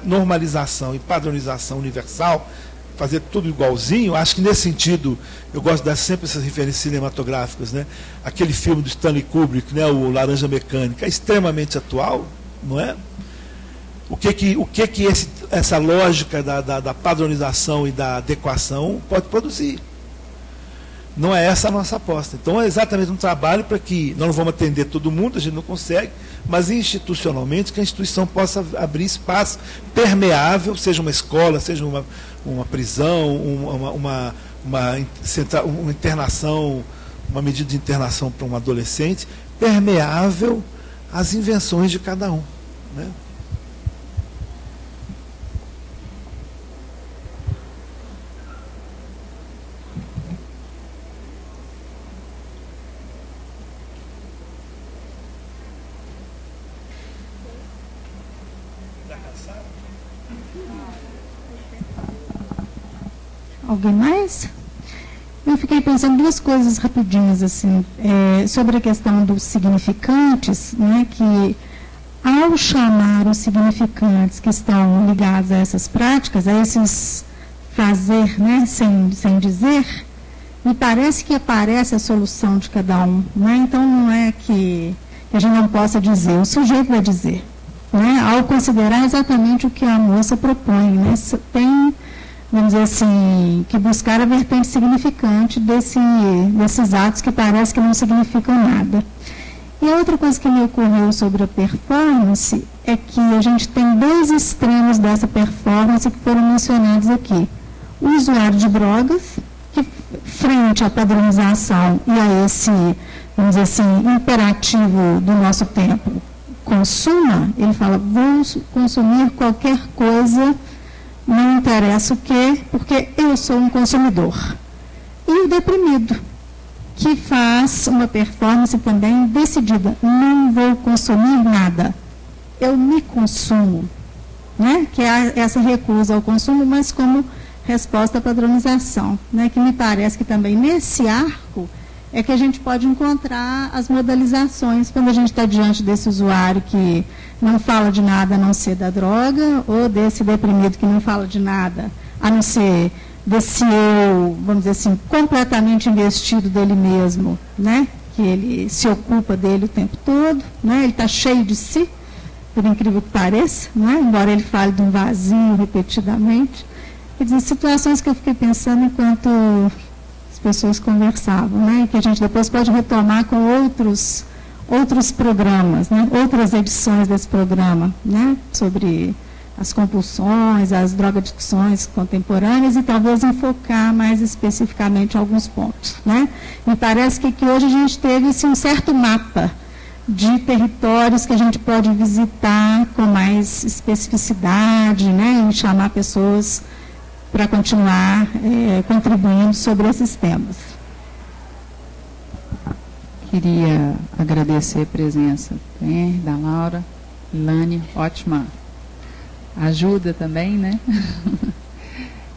normalização e padronização universal, fazer tudo igualzinho, acho que nesse sentido, eu gosto de dar sempre essas referências cinematográficas, né? Aquele filme do Stanley Kubrick, né? O Laranja Mecânica, é extremamente atual, não é? O que essa lógica da padronização e da adequação pode produzir? Não é essa a nossa aposta. Então é exatamente um trabalho para que nós não vamos atender todo mundo, a gente não consegue, mas institucionalmente que a instituição possa abrir espaço permeável, seja uma escola, seja uma prisão, uma internação, uma medida de internação para um adolescente, permeável às invenções de cada um, né? Alguém mais? Eu fiquei pensando duas coisas rapidinhas, assim, sobre a questão dos significantes, né, que ao chamar os significantes que estão ligados a essas práticas, a esses fazer, né, sem dizer, me parece que aparece a solução de cada um, né? Então não é que a gente não possa dizer, o sujeito vai dizer, né, ao considerar exatamente o que a moça propõe, né? Tem, vamos dizer assim, que buscar a vertente significante desses atos que parece que não significam nada. E a outra coisa que me ocorreu sobre a performance é que a gente tem dois extremos dessa performance que foram mencionados aqui. O usuário de drogas, que frente à padronização e a esse, vamos dizer assim, imperativo do nosso tempo, consuma, ele fala, vou consumir qualquer coisa, não interessa o quê, porque eu sou um consumidor. E o deprimido, que faz uma performance também decidida, não vou consumir nada, eu me consumo, né? Que é essa recusa ao consumo, mas como resposta à padronização, né? Que me parece que também nesse arco é que a gente pode encontrar as modalizações quando a gente está diante desse usuário que não fala de nada a não ser da droga, ou desse deprimido que não fala de nada a não ser desse eu, vamos dizer assim, completamente investido dele mesmo, né? Que ele se ocupa dele o tempo todo, né? Ele está cheio de si, por incrível que pareça, né? Embora ele fale de um vazio repetidamente. Quer dizer, situações que eu fiquei pensando enquanto as pessoas conversavam, né? E que a gente depois pode retomar com outros programas, né? Outras edições desse programa, né? Sobre as compulsões, as drogadicções contemporâneas e talvez enfocar mais especificamente alguns pontos, né? Me parece que hoje a gente teve assim, um certo mapa de territórios que a gente pode visitar com mais especificidade, né? E chamar pessoas para continuar contribuindo sobre esses temas. Queria agradecer a presença da Laura, Ilane, ótima ajuda também, né?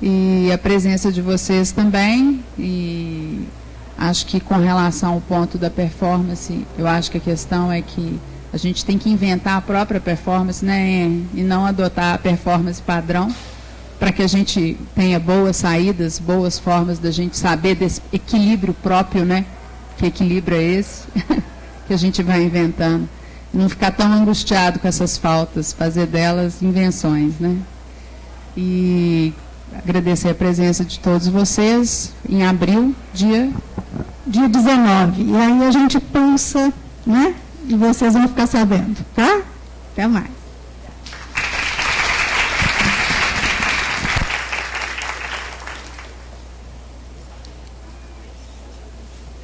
E a presença de vocês também. E acho que com relação ao ponto da performance, eu acho que a questão é que A gente tem que inventar a própria performance, né, e não adotar a performance padrão, para que a gente tenha boas saídas, boas formas da gente saber desse equilíbrio próprio, né? Que equilíbrio é esse que a gente vai inventando. Não ficar tão angustiado com essas faltas, fazer delas invenções, né? E agradecer a presença de todos vocês em abril, dia 19. E aí a gente pulsa, né? E vocês vão ficar sabendo, tá? Até mais.